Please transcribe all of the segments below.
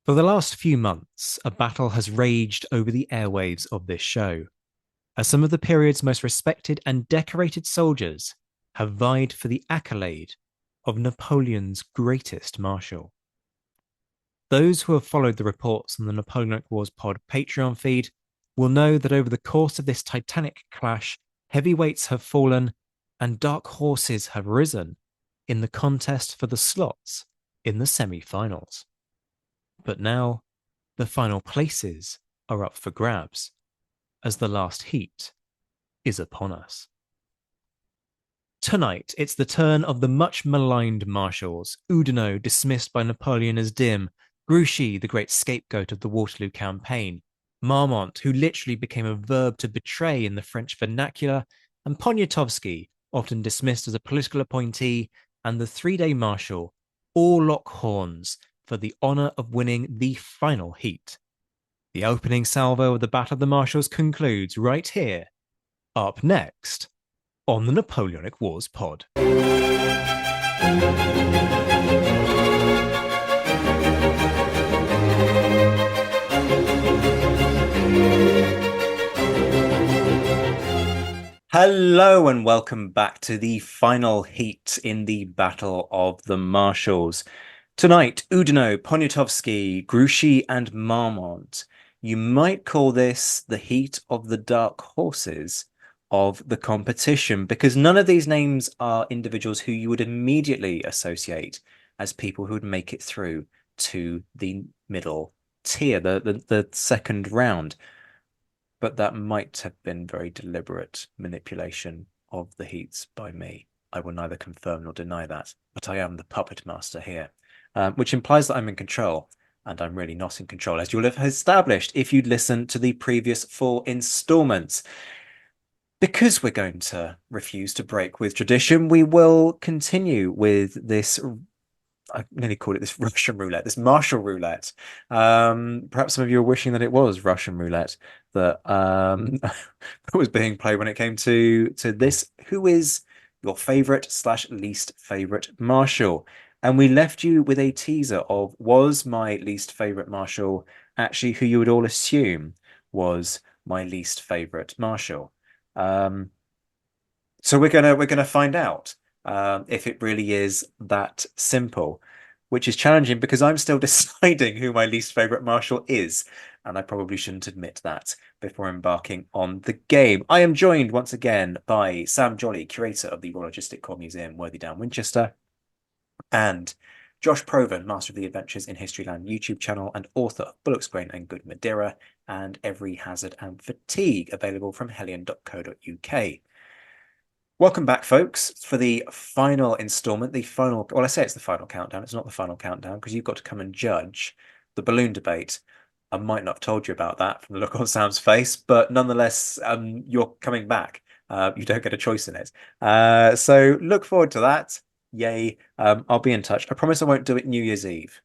For the last few months, a battle has raged over the airwaves of this show, as some of the period's most respected and decorated soldiers have vied for the accolade of Napoleon's greatest marshal. Those who have followed the reports on the Napoleonic Wars Pod Patreon feed will know that over the course of this titanic clash, heavyweights have fallen and dark horses have risen in the contest for the slots in the semi-finals. But now, the final places are up for grabs, as the last heat is upon us. Tonight, it's the turn of the much maligned marshals, Oudinot dismissed by Napoleon as dim, Grouchy, the great scapegoat of the Waterloo campaign, Marmont, who literally became a verb to betray in the French vernacular, and Poniatowski, often dismissed as a political appointee, and the three-day marshal, all lock horns for the honour of winning the final heat. The opening salvo of the Battle of the Marshals concludes right here, up next, on the Napoleonic Wars Pod. Hello and welcome back to the final heat in the Battle of the Marshals. Tonight, Oudinot, Poniatowski, Grouchy and Marmont. You might call this the heat of the dark horses of the competition, because none of these names are individuals who you would immediately associate as people who would make it through to the middle tier, the second round. But that might have been very deliberate manipulation of the heats by me. I will neither confirm nor deny that, but I am the puppet master here, which implies that I'm in control, and I'm really not in control, as you'll have established if you'd listened to the previous 4 installments. Because we're going to refuse to break with tradition, we will continue with this, I nearly called it this Russian roulette, this marshal roulette. Perhaps some of you are wishing that it was Russian roulette that was being played when it came to this. Who is your favorite / least favorite marshal? And we left you with a teaser of, was my least favorite marshal actually who you would all assume was my least favorite marshal? So we're gonna find out if it really is that simple, which is challenging because I'm still deciding who my least favorite marshal is, and I probably shouldn't admit that before embarking on the game. I am joined once again by Sam Jolly, curator of the Royal Logistic Corps Museum, Worthy Down, Winchester, and Josh Proven, master of the Adventures in Historyland YouTube channel and author of Bullock's Grain and Good Madeira and Every Hazard and Fatigue, available from hellion.co.uk. Welcome back, folks, for the final installment, well, I say it's the final countdown. It's not the final countdown because you've got to come and judge the balloon debate. I might not have told you about that from the look on Sam's face, but nonetheless, you're coming back. You don't get a choice in it. So look forward to that. Yay. I'll be in touch. I promise I won't do it New Year's Eve,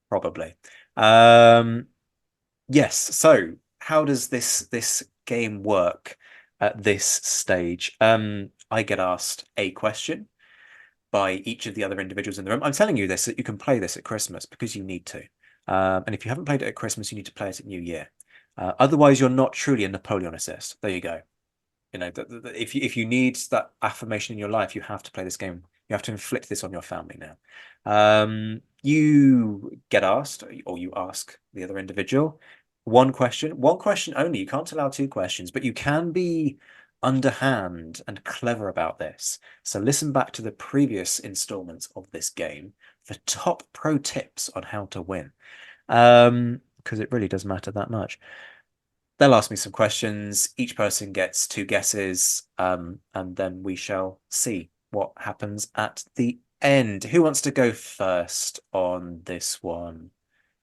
probably. Yes, so how does this game work at this stage? I get asked a question by each of the other individuals in the room. I'm telling you this so that you can play this at Christmas because you need to. And if you haven't played it at Christmas, you need to play it at New Year. Otherwise, you're not truly a Napoleonicist. There you go. You know, if you need that affirmation in your life, you have to play this game. You have to inflict this on your family now. You get asked, or you ask the other individual, one question only. You can't allow 2 questions, but you can be underhand and clever about this. So listen back to the previous installments of this game for top pro tips on how to win, because it really does matter that much. They'll ask me some questions. Each person gets 2 guesses, and then we shall see what happens at the end. Who wants to go first on this one?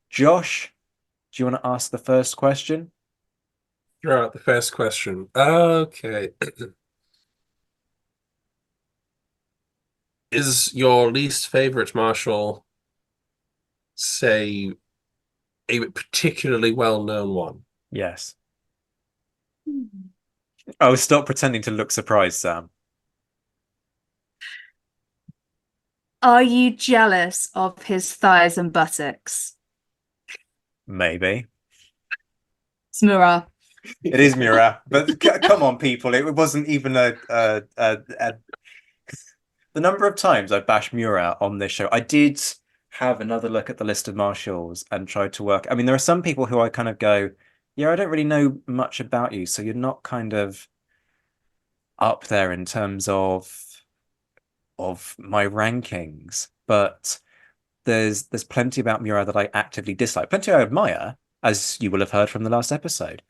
Josh, do you want to ask the first question? Right, the first question. Okay. Is your least favorite marshal, say, a particularly well-known one? Yes. Oh, stop pretending to look surprised, Sam. Are you jealous of his thighs and buttocks? Maybe. It's Murat. It is Murat, but come on, people. It wasn't even the number of times I bashed Murat on this show. I did have another look at the list of marshals and tried to work. I mean, there are some people who I kind of go, yeah, I don't really know much about you, so you're not kind of up there in terms of my rankings. But there's plenty about Murat that I actively dislike, plenty I admire, as you will have heard from the last episode.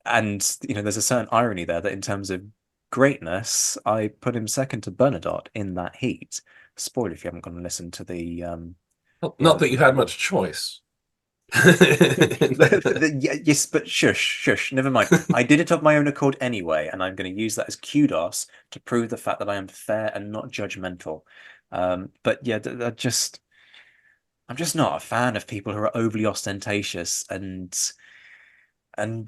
And there's a certain irony there that in terms of greatness, I put him second to Bernadotte in that heat. Spoiler if you haven't gone and listened to the Not other. that you had much choice. Yes, but shush, shush, never mind. I did it of my own accord anyway, and I'm going to use that as kudos to prove the fact that I am fair and not judgmental. But yeah, I'm just not a fan of people who are overly ostentatious and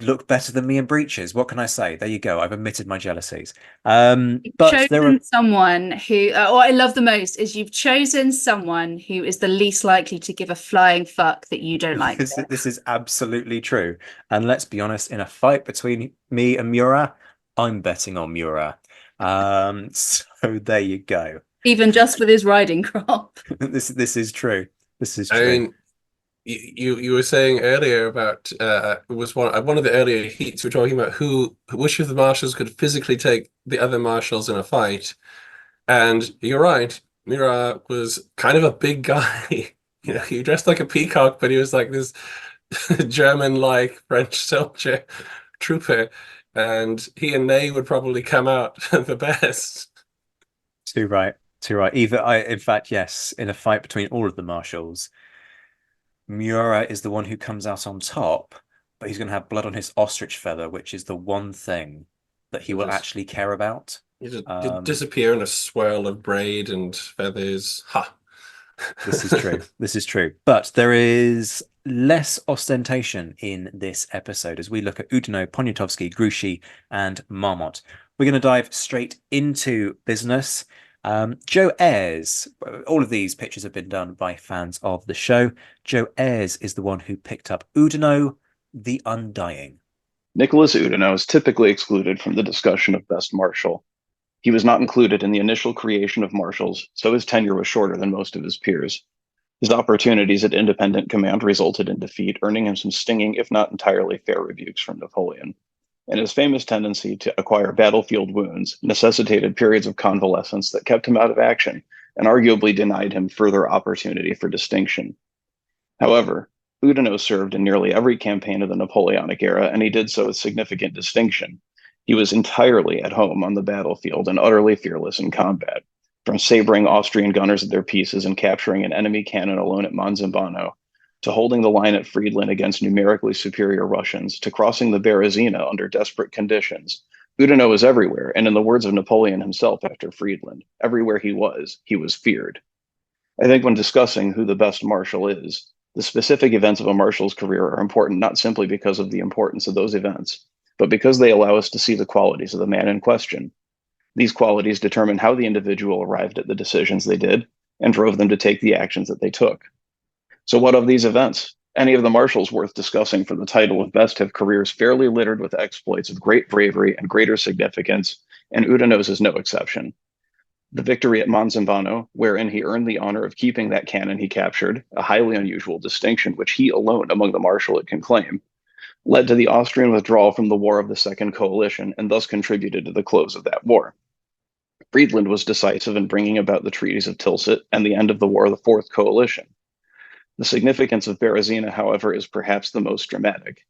look better than me in breeches. What can I say? There you go. I've admitted my jealousies. But there are Chosen someone who, what I love the most is you've chosen someone who is the least likely to give a flying fuck that you don't like this, them. this is absolutely true. And let's be honest, in a fight between me and Murat, I'm betting on Murat. So there you go. Even just with his riding crop. This is true. This is I true. mean, you were saying earlier about it was one of the earlier heats. We're talking about which of the marshals could physically take the other marshals in a fight, and you're right. Murat was kind of a big guy. He dressed like a peacock, but he was like this German-like French soldier trooper, and he and Ney would probably come out the best. Too right. Too right. In fact, yes, in a fight between all of the marshals, Murat is the one who comes out on top, but he's going to have blood on his ostrich feather, which is the one thing that he You will just actually care about. you Um, disappear in a swirl of braid and feathers. Ha! this is true. This is true. But there is less ostentation in this episode as we look at Oudinot, Poniatowski, Grouchy, and Marmont. We're going to dive straight into business. Joe Ayres, all of these pictures have been done by fans of the show. Joe Ayres is the one who picked up Oudinot, the Undying. Nicholas Oudinot is typically excluded from the discussion of Best Marshal. He was not included in the initial creation of marshals, so his tenure was shorter than most of his peers. His opportunities at independent command resulted in defeat, earning him some stinging, if not entirely fair rebukes from Napoleon. And his famous tendency to acquire battlefield wounds necessitated periods of convalescence that kept him out of action and arguably denied him further opportunity for distinction. However, Oudinot served in nearly every campaign of the Napoleonic era, and he did so with significant distinction. He was entirely at home on the battlefield and utterly fearless in combat, from sabering Austrian gunners at their pieces and capturing an enemy cannon alone at Monzembano, to holding the line at Friedland against numerically superior Russians, to crossing the Berezina under desperate conditions. Oudinot was everywhere, and in the words of Napoleon himself after Friedland, everywhere he was feared. I think when discussing who the best marshal is, the specific events of a marshal's career are important not simply because of the importance of those events, but because they allow us to see the qualities of the man in question. These qualities determine how the individual arrived at the decisions they did and drove them to take the actions that they took. So, what of these events? Any of the marshals worth discussing for the title of best have careers fairly littered with exploits of great bravery and greater significance, and Oudinot's is no exception. The victory at Monzembano, wherein he earned the honor of keeping that cannon he captured, a highly unusual distinction which he alone among the marshal can claim, led to the Austrian withdrawal from the War of the Second Coalition and thus contributed to the close of that war. Friedland was decisive in bringing about the treaties of Tilsit and the end of the War of the Fourth Coalition. The significance of Berezina, however, is perhaps the most dramatic.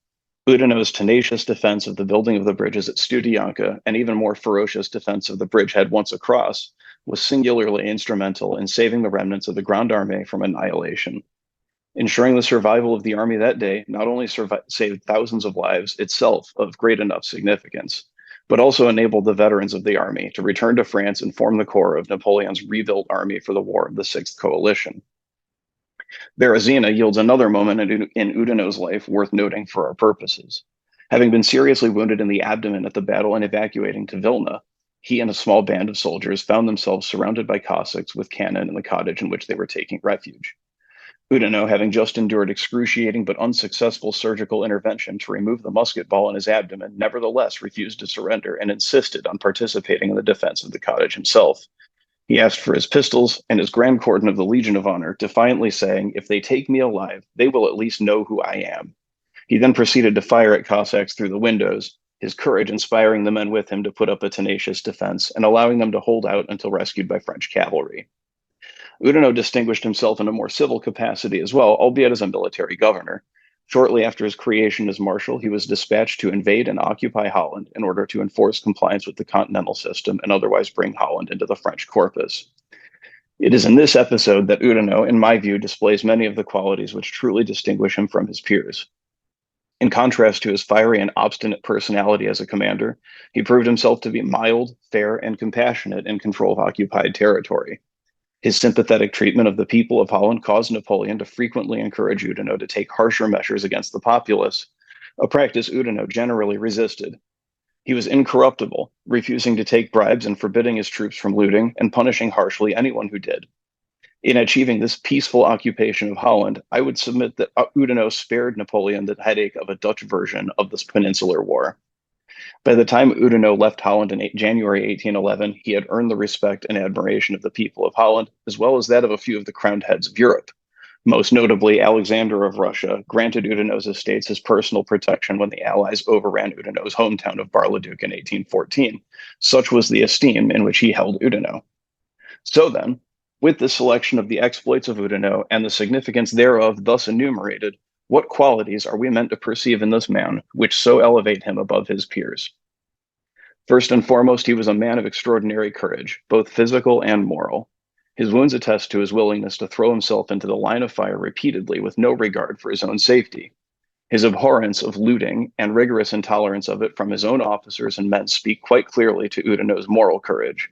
Oudinot's tenacious defense of the building of the bridges at Studianka and even more ferocious defense of the bridgehead once across was singularly instrumental in saving the remnants of the Grande Armée from annihilation. Ensuring the survival of the army that day not only saved thousands of lives itself of great enough significance, but also enabled the veterans of the army to return to France and form the core of Napoleon's rebuilt army for the War of the Sixth Coalition. Berezina yields another moment in Oudinot's life worth noting for our purposes. Having been seriously wounded in the abdomen at the battle and evacuating to Vilna, he and a small band of soldiers found themselves surrounded by Cossacks with cannon in the cottage in which they were taking refuge. Oudinot, having just endured excruciating but unsuccessful surgical intervention to remove the musket ball in his abdomen, nevertheless refused to surrender and insisted on participating in the defense of the cottage himself. He asked for his pistols and his Grand Cordon of the Legion of Honor, defiantly saying, "If they take me alive, they will at least know who I am." He then proceeded to fire at Cossacks through the windows, his courage inspiring the men with him to put up a tenacious defense and allowing them to hold out until rescued by French cavalry. Oudinot distinguished himself in a more civil capacity as well, albeit as a military governor. Shortly after his creation as marshal, he was dispatched to invade and occupy Holland in order to enforce compliance with the continental system and otherwise bring Holland into the French corpus. It is in this episode that Oudinot, in my view, displays many of the qualities which truly distinguish him from his peers. In contrast to his fiery and obstinate personality as a commander, he proved himself to be mild, fair, and compassionate in control of occupied territory. His sympathetic treatment of the people of Holland caused Napoleon to frequently encourage Oudinot to take harsher measures against the populace, a practice Oudinot generally resisted. He was incorruptible, refusing to take bribes and forbidding his troops from looting and punishing harshly anyone who did. In achieving this peaceful occupation of Holland, I would submit that Oudinot spared Napoleon the headache of a Dutch version of this Peninsular War. By the time Oudinot left Holland in January 1811, he had earned the respect and admiration of the people of Holland, as well as that of a few of the crowned heads of Europe. Most notably, Alexander of Russia granted Oudinot's estates his personal protection when the Allies overran Oudinot's hometown of Bar-le-Duc in 1814. Such was the esteem in which he held Oudinot. So then, with the selection of the exploits of Oudinot and the significance thereof thus enumerated, what qualities are we meant to perceive in this man which so elevate him above his peers? First and foremost, he was a man of extraordinary courage, both physical and moral. His wounds attest to his willingness to throw himself into the line of fire repeatedly with no regard for his own safety. His abhorrence of looting and rigorous intolerance of it from his own officers and men speak quite clearly to Oudinot's moral courage.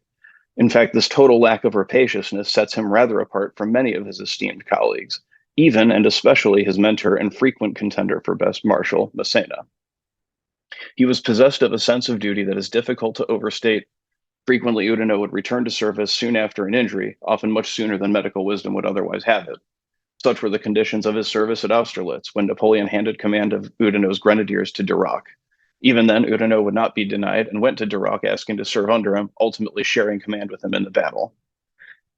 In fact, this total lack of rapaciousness sets him rather apart from many of his esteemed colleagues, even and especially his mentor and frequent contender for best marshal, Massena. He was possessed of a sense of duty that is difficult to overstate. Frequently, Oudinot would return to service soon after an injury, often much sooner than medical wisdom would otherwise have it. Such were the conditions of his service at Austerlitz, when Napoleon handed command of Oudinot's grenadiers to Duroc. Even then, Oudinot would not be denied and went to Duroc asking to serve under him, ultimately sharing command with him in the battle.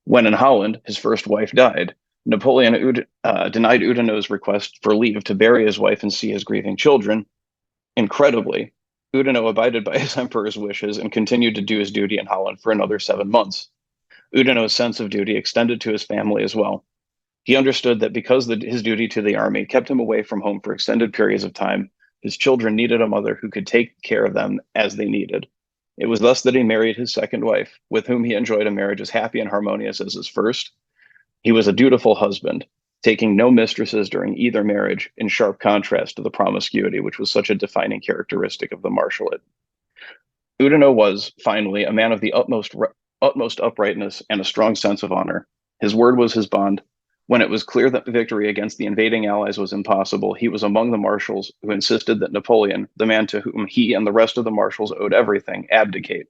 When in Holland, his first wife died. Napoleon denied Oudinot's request for leave to bury his wife and see his grieving children. Incredibly, Oudinot abided by his emperor's wishes and continued to do his duty in Holland for another 7 months. Oudinot's sense of duty extended to his family as well. He understood that because his duty to the army kept him away from home for extended periods of time, his children needed a mother who could take care of them as they needed. It was thus that he married his second wife, with whom he enjoyed a marriage as happy and harmonious as his first. He was a dutiful husband, taking no mistresses during either marriage, in sharp contrast to the promiscuity which was such a defining characteristic of the marshalate. Oudinot was, finally, a man of the utmost uprightness and a strong sense of honor. His word was his bond. When it was clear that victory against the invading allies was impossible, he was among the marshals who insisted that Napoleon, the man to whom he and the rest of the marshals owed everything, abdicate.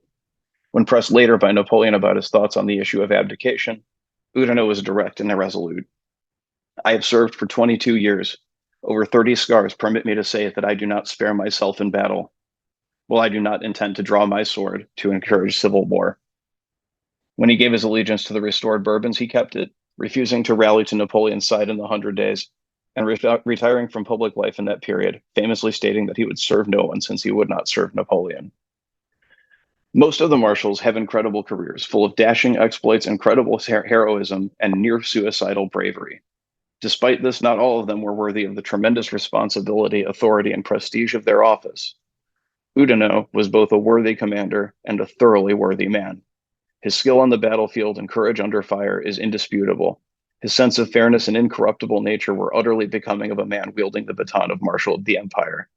When pressed later by Napoleon about his thoughts on the issue of abdication, Oudinot was direct and irresolute. "I have served for 22 years. Over 30 scars permit me to say that I do not spare myself in battle. Well, I do not intend to draw my sword to encourage civil war." When he gave his allegiance to the restored Bourbons, he kept it, refusing to rally to Napoleon's side in the 100 Days, and retiring from public life in that period, famously stating that he would serve no one since he would not serve Napoleon. Most of the marshals have incredible careers, full of dashing exploits, incredible heroism, and near-suicidal bravery. Despite this, not all of them were worthy of the tremendous responsibility, authority, and prestige of their office. Oudinot was both a worthy commander and a thoroughly worthy man. His skill on the battlefield and courage under fire is indisputable. His sense of fairness and incorruptible nature were utterly becoming of a man wielding the baton of marshal of the empire.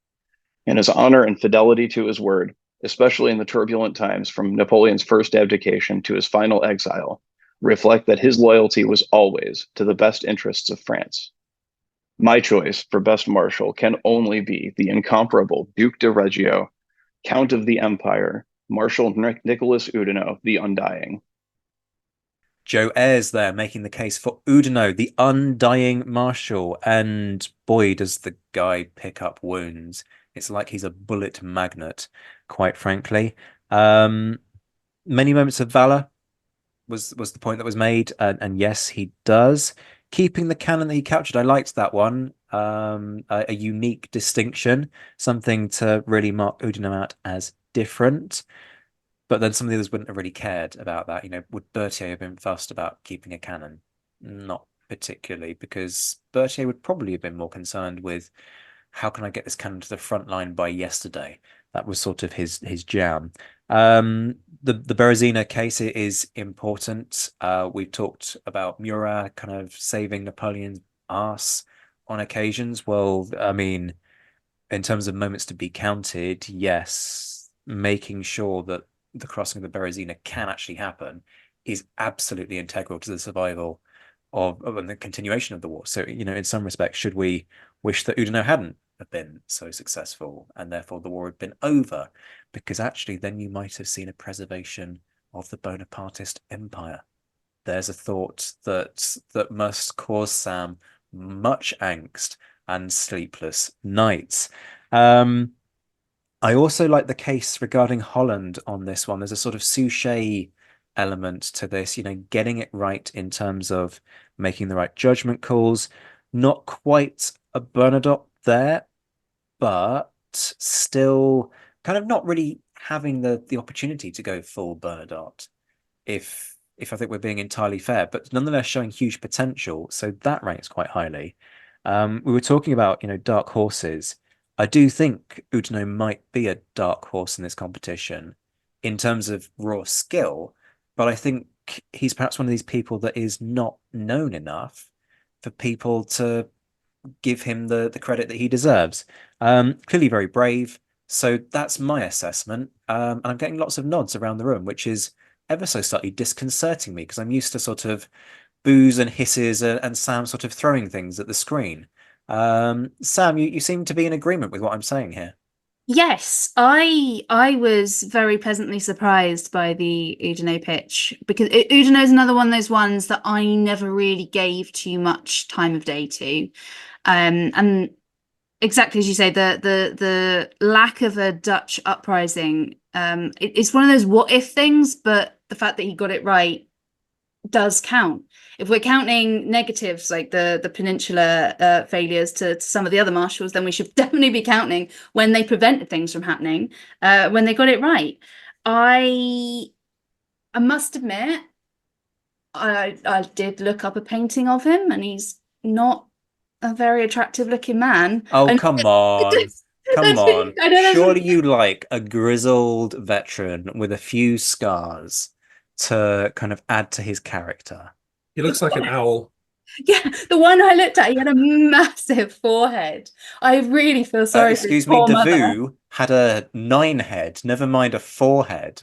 And his honor and fidelity to his word, especially in the turbulent times from Napoleon's first abdication to his final exile, reflect that his loyalty was always to the best interests of France. My choice for best marshal can only be the incomparable Duc de Reggio, Count of the Empire, Marshal Nicholas Oudinot, the Undying. Joe Ayres there making the case for Oudinot, the undying marshal. And boy, does the guy pick up wounds. It's like he's a bullet magnet, quite frankly. Many moments of valor was the point that was made, and yes, he does. Keeping the cannon that he captured, I liked that one. A unique distinction, something to really mark Oudinot out as different. But then some of the others wouldn't have really cared about that. Would Berthier have been fussed about keeping a cannon? Not particularly, because Berthier would probably have been more concerned with how can I get this cannon to the front line by yesterday. That was sort of his jam. The Berezina case is important. We've talked about Murat kind of saving Napoleon's arse on occasions. Well, I mean, in terms of moments to be counted, yes, making sure that the crossing of the Berezina can actually happen is absolutely integral to the survival of and the continuation of the war. So, in some respects, should we wish that Oudinot hadn't have been so successful and therefore the war had been over? Because actually then you might have seen a preservation of the Bonapartist empire. There's a thought that must cause Sam much angst and sleepless nights. I also like the case regarding Holland on this one. There's a sort of Suchet element to this, getting it right in terms of making the right judgment calls. Not quite a Bernadotte there, but still kind of not really having the opportunity to go full Bernadotte, if I think we're being entirely fair, but nonetheless showing huge potential. So that ranks quite highly. We were talking about, dark horses. I do think Oudinot might be a dark horse in this competition in terms of raw skill, but I think he's perhaps one of these people that is not known enough for people to give him the credit that he deserves. Clearly very brave. So that's my assessment. And I'm getting lots of nods around the room, which is ever so slightly disconcerting me because I'm used to sort of boos and hisses and Sam sort of throwing things at the screen. Sam, you seem to be in agreement with what I'm saying here. Yes, I was very pleasantly surprised by the Oudinot pitch because Oudinot is another one of those ones that I never really gave too much time of day to. And exactly as you say, the lack of a Dutch uprising, it's one of those what if things, but the fact that he got it right does count. If we're counting negatives like the peninsular failures to some of the other marshals, then we should definitely be counting when they prevented things from happening, when they got it right. I must admit, I did look up a painting of him, and he's not a very attractive looking man. Oh, come on. Come on. I know Surely you like a grizzled veteran with a few scars to kind of add to his character. He looks like an owl. Yeah, the one I looked at, he had a massive forehead. I really feel sorry for his Excuse me, poor mother. Davout had a 9 head, never mind a 4 head.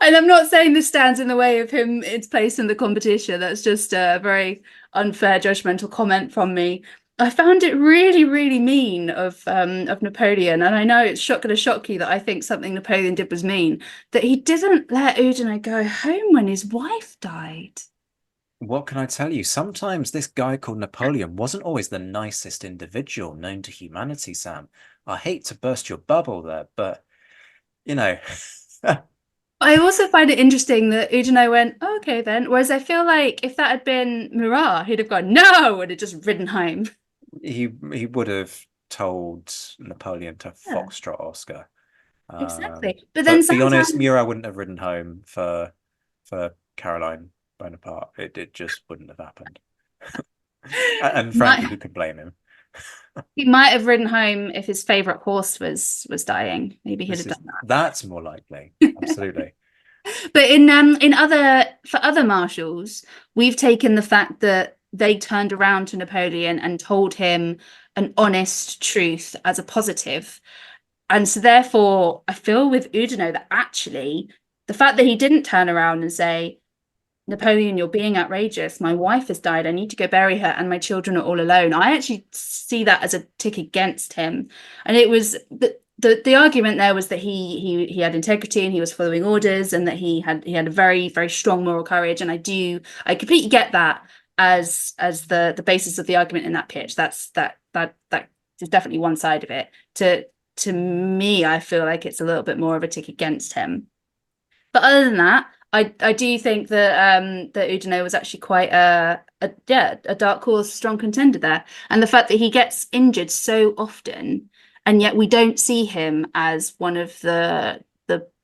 And I'm not saying this stands in the way of him its place in the competition. That's just a very unfair, judgmental comment from me. I found it really, really mean of Napoleon, and I know it's going to shock you that I think something Napoleon did was mean, that he didn't let Oudinot go home when his wife died. What can I tell you? Sometimes this guy called Napoleon wasn't always the nicest individual known to humanity, Sam. I hate to burst your bubble there, but, I also find it interesting that Oudinot went, oh, okay then, whereas I feel like if that had been Murat, he'd have gone, no, and had just ridden home. He would have told Napoleon to foxtrot Oscar. Exactly. But then be honest, Murat wouldn't have ridden home for Caroline Bonaparte. It just wouldn't have happened. And frankly, who could blame him? He might have ridden home if his favorite horse was dying. Maybe he'd have done that. That's more likely. Absolutely. But for other marshals, we've taken the fact that they turned around to Napoleon and told him an honest truth as a positive. And so therefore, I feel with Oudinot that actually the fact that he didn't turn around and say, Napoleon, you're being outrageous. My wife has died. I need to go bury her, and my children are all alone. I actually see that as a tick against him. And it was the the argument there was that he had integrity and he was following orders, and that he had a very, very strong moral courage. And I completely get that as the basis of the argument in that pitch. That is definitely one side of it. To me, I feel like it's a little bit more of a tick against him. But other than that, I do think that that Oudinot was actually quite a dark horse, strong contender there. And the fact that he gets injured so often, and yet we don't see him as one of the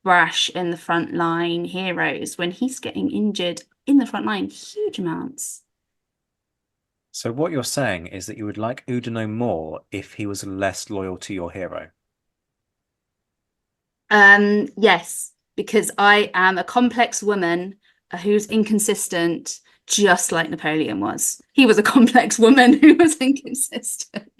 brash in the front line heroes when he's getting injured in the front line huge amounts. So what you're saying is that you would like Oudinot more if he was less loyal to your hero. Yes, because I am a complex woman who's inconsistent, just like Napoleon was. He was a complex woman who was inconsistent.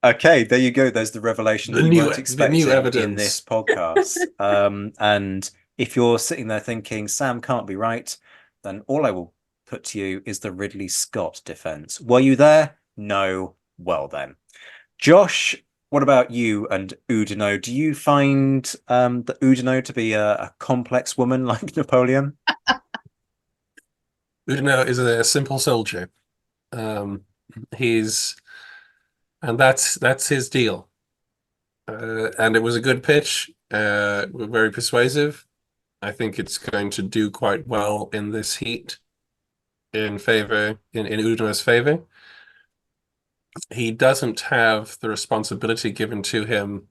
Okay, there you go. There's the revelation that you weren't expecting in this podcast. And if you're sitting there thinking Sam can't be right, then all I will put to you is the Ridley Scott defense. Were you there? No. Well then. Josh, what about you and Oudinot? Do you find the Oudinot to be a complex woman like Napoleon? Oudinot is a simple soldier. And that's his deal. And it was a good pitch, very persuasive. I think it's going to do quite well in this heat in Oudinot's favor. He doesn't have the responsibility given to him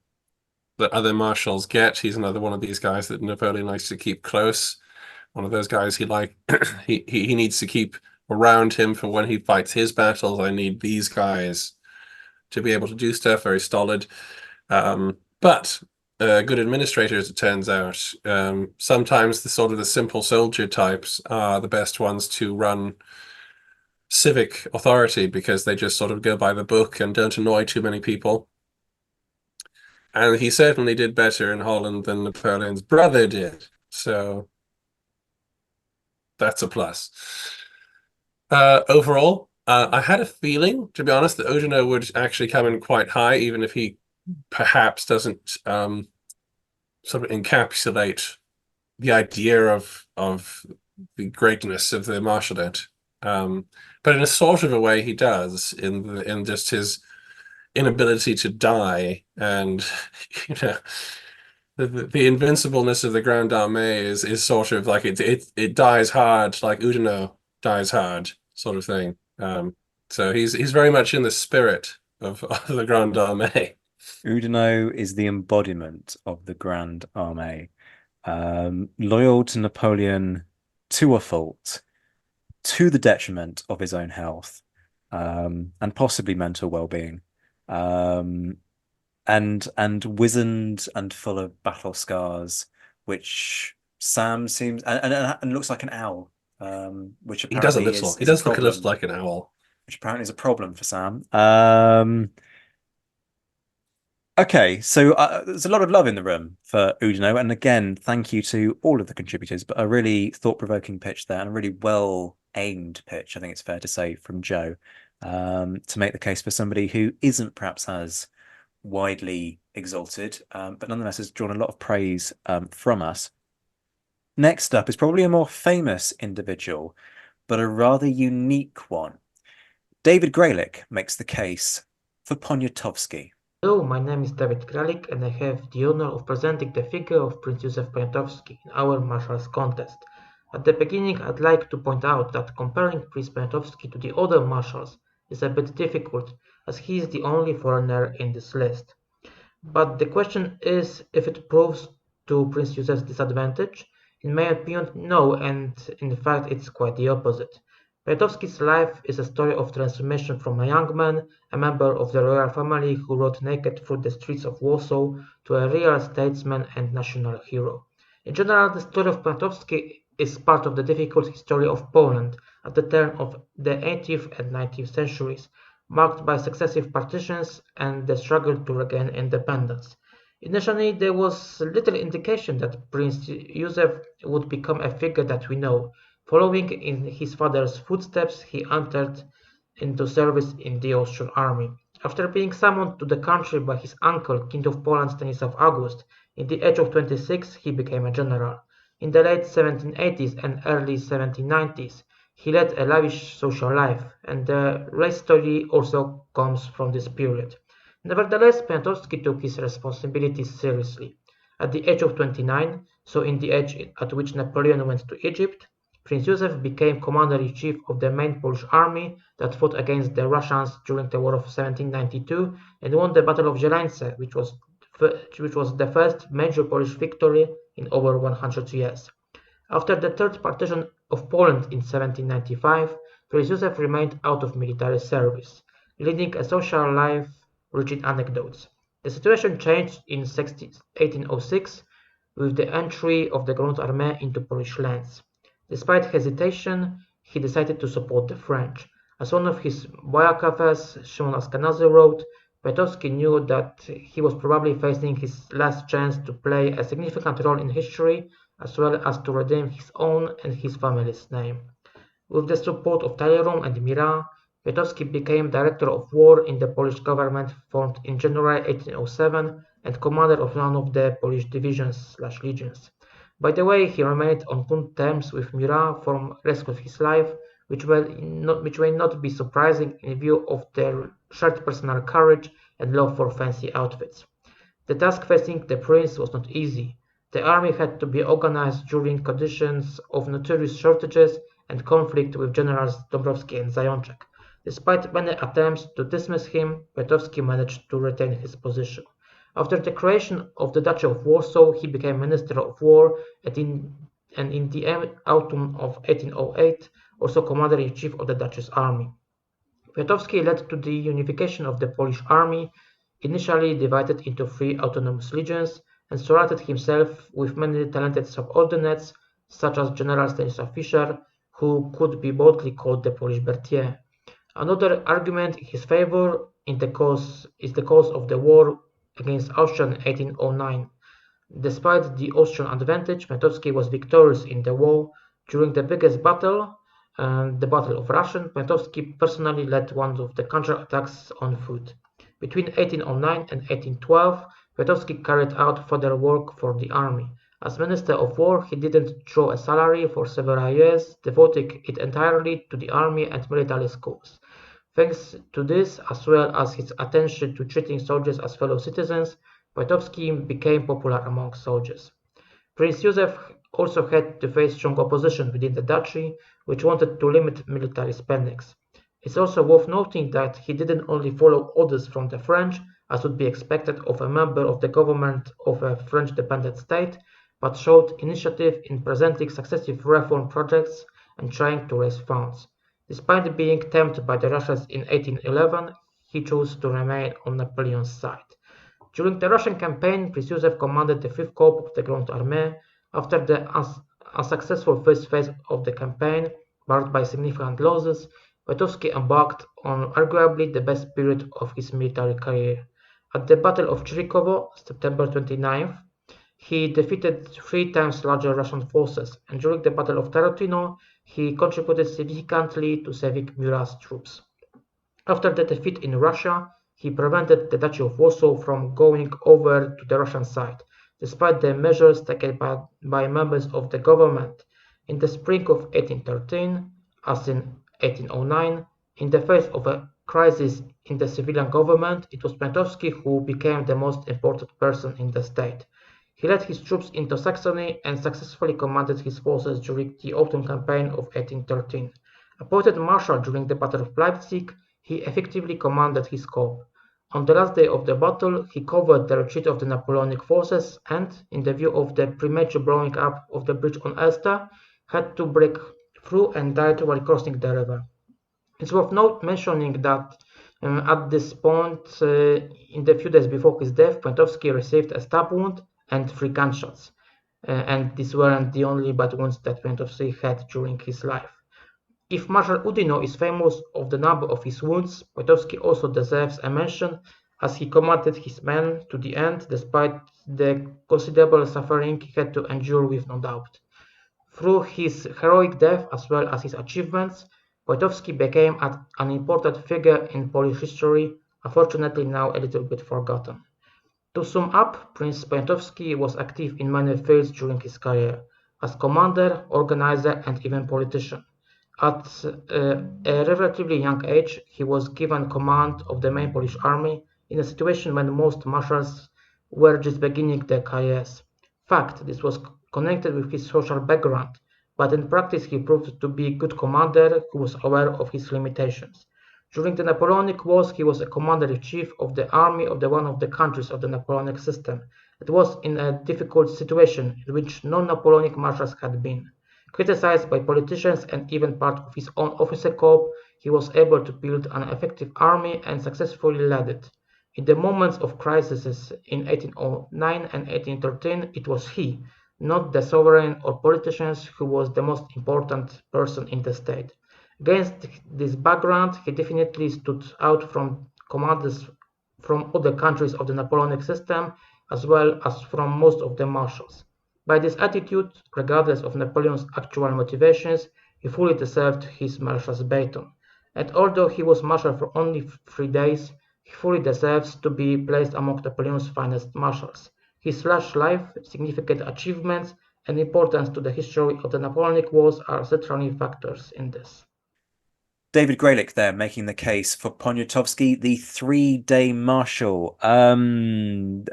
that other marshals get. He's another one of these guys that Napoleon likes to keep close. One of those guys he needs to keep around him for when he fights his battles. I need these guys to be able to do stuff, very stolid. But good administrators, it turns out. Sometimes the simple soldier types are the best ones to run civic authority, because they just sort of go by the book and don't annoy too many people. And he certainly did better in Holland than Napoleon's brother did. So that's a plus. Overall, I had a feeling, to be honest, that Oudinot would actually come in quite high, even if he perhaps doesn't sort of encapsulate the idea of the greatness of the marshalate. But in a sort of a way, he does, in just his inability to die, and the invincibleness of the Grande Armée is sort of like it dies hard, like Oudinot dies hard, sort of thing. So he's very much in the spirit of the Grande Armée. Oudinot is the embodiment of the Grande Armée, loyal to Napoleon to a fault, to the detriment of his own health, and possibly mental well-being, and wizened and full of battle scars, which Sam seems and looks like an owl, which apparently he does look a little like an owl, which apparently is a problem for Sam. Okay, so there's a lot of love in the room for Oudinot, and again, thank you to all of the contributors, but a really thought-provoking pitch there, and a really well-aimed pitch, I think it's fair to say, from Joe, to make the case for somebody who isn't perhaps as widely exalted, but nonetheless has drawn a lot of praise from us. Next up is probably a more famous individual, but a rather unique one. David Graylick makes the case for Poniatowski. Hello, my name is David Graylick, and I have the honor of presenting the figure of Prince Józef Poniatowski in our Marshals contest. At the beginning, I'd like to point out that comparing Prince Poniatowski to the other marshals is a bit difficult, as he is the only foreigner in this list. But the question is if it proves to Prince Józef's disadvantage. In my opinion, no, and in fact it's quite the opposite. Poniatowski's life is a story of transformation from a young man, a member of the royal family who rode naked through the streets of Warsaw, to a real statesman and national hero. In general, the story of Poniatowski is part of the difficult history of Poland at the turn of the 18th and 19th centuries, marked by successive partitions and the struggle to regain independence. Initially, there was little indication that Prince Józef would become a figure that we know. Following in his father's footsteps, he entered into service in the Austrian army. After being summoned to the country by his uncle, King of Poland Stanisław August, in the age of 26 he became a general. In the late 1780s and early 1790s, he led a lavish social life, and the race story also comes from this period. Nevertheless, Poniatowski took his responsibilities seriously. At the age of 29, so in the age at which Napoleon went to Egypt, Prince Józef became commander-in-chief of the main Polish army that fought against the Russians during the War of 1792 and won the Battle of Zieleńce, which was the first major Polish victory in over 100 years. After the Third Partition of Poland in 1795, Prince Józef remained out of military service, leading a social life rich in anecdotes. The situation changed in 1806 with the entry of the Grand Armée into Polish lands. Despite hesitation, he decided to support the French. As one of his biographers, Szymon Askanazy, wrote, Poniatowski knew that he was probably facing his last chance to play a significant role in history, as well as to redeem his own and his family's name. With the support of Talleyrand and Murat, Poniatowski became Director of War in the Polish government formed in January 1807 and commander of one of the Polish divisions/legions. By the way, he remained on good terms with Murat for the rest of his life, which may not be surprising in view of their shared personal courage and love for fancy outfits. The task facing the prince was not easy. The army had to be organized during conditions of notorious shortages and conflict with generals Dąbrowski and Zajączek. Despite many attempts to dismiss him, Poniatowski managed to retain his position. After the creation of the Duchy of Warsaw, he became Minister of War and in the autumn of 1808 also Commander-in-Chief of the Duchy's army. Poniatowski led to the unification of the Polish army, initially divided into 3 autonomous legions, and surrounded himself with many talented subordinates, such as General Stanisław Fischer, who could be boldly called the Polish Berthier. Another argument in his favor is the cause of the war against Austria in 1809. Despite the Austrian advantage, Poniatowski was victorious in the war. During the biggest battle, the Battle of Russian, Poniatowski personally led one of the counterattacks on foot. Between 1809 and 1812, Poniatowski carried out further work for the army. As Minister of War, he didn't draw a salary for several years, devoting it entirely to the army and military schools. Thanks to this, as well as his attention to treating soldiers as fellow citizens, Poniatowski became popular among soldiers. Prince Józef also had to face strong opposition within the duchy, which wanted to limit military spendings. It's also worth noting that he didn't only follow orders from the French, as would be expected of a member of the government of a French-dependent state, but showed initiative in presenting successive reform projects and trying to raise funds. Despite being tempted by the Russians in 1811, he chose to remain on Napoleon's side. During the Russian campaign, Prince Józef commanded the 5th Corps of the Grand Armée. After the unsuccessful first phase of the campaign, marked by significant losses, Poniatowski embarked on arguably the best period of his military career. At the Battle of Chirikovo, September 29th, he defeated 3 times larger Russian forces, and during the Battle of Tarotino, he contributed significantly to saving Murat's troops. After the defeat in Russia, he prevented the Duchy of Warsaw from going over to the Russian side, despite the measures taken by members of the government. In the spring of 1813, as in 1809, in the face of a crisis in the civilian government, it was Poniatowski who became the most important person in the state. He led his troops into Saxony and successfully commanded his forces during the autumn campaign of 1813. Appointed marshal during the Battle of Leipzig, he effectively commanded his corps. On the last day of the battle, he covered the retreat of the Napoleonic forces and, in the view of the premature blowing up of the bridge on Elster, had to break through and died while crossing the river. It's worth mentioning that at this point, in the few days before his death, Poniatowski received a stab wound and 3 gunshots, and these weren't the only bad wounds that Poniatowski had during his life. If Marshal Oudinot is famous of the number of his wounds, Poniatowski also deserves a mention, as he commanded his men to the end despite the considerable suffering he had to endure with no doubt. Through his heroic death as well as his achievements, Poniatowski became an important figure in Polish history, unfortunately now a little bit forgotten. To sum up, Prince Poniatowski was active in many fields during his career, as commander, organizer, and even politician. At a relatively young age, he was given command of the main Polish army in a situation when most marshals were just beginning their careers. Fact, this was connected with his social background, but in practice he proved to be a good commander who was aware of his limitations. During the Napoleonic Wars, he was a commander-in-chief of the army of one of the countries of the Napoleonic system. It was in a difficult situation in which non-Napoleonic marshals had been. Criticized by politicians and even part of his own officer corps, he was able to build an effective army and successfully led it. In the moments of crises in 1809 and 1813, it was he, not the sovereign or politicians, who was the most important person in the state. Against this background, he definitely stood out from commanders from other countries of the Napoleonic system, as well as from most of the marshals. By this attitude, regardless of Napoleon's actual motivations, he fully deserved his marshal's baton. And although he was marshal for only 3 days, he fully deserves to be placed among Napoleon's finest marshals. His large life, significant achievements, and importance to the history of the Napoleonic Wars are certainly factors in this. David Graylick there making the case for Poniatowski, the 3-day marshal. And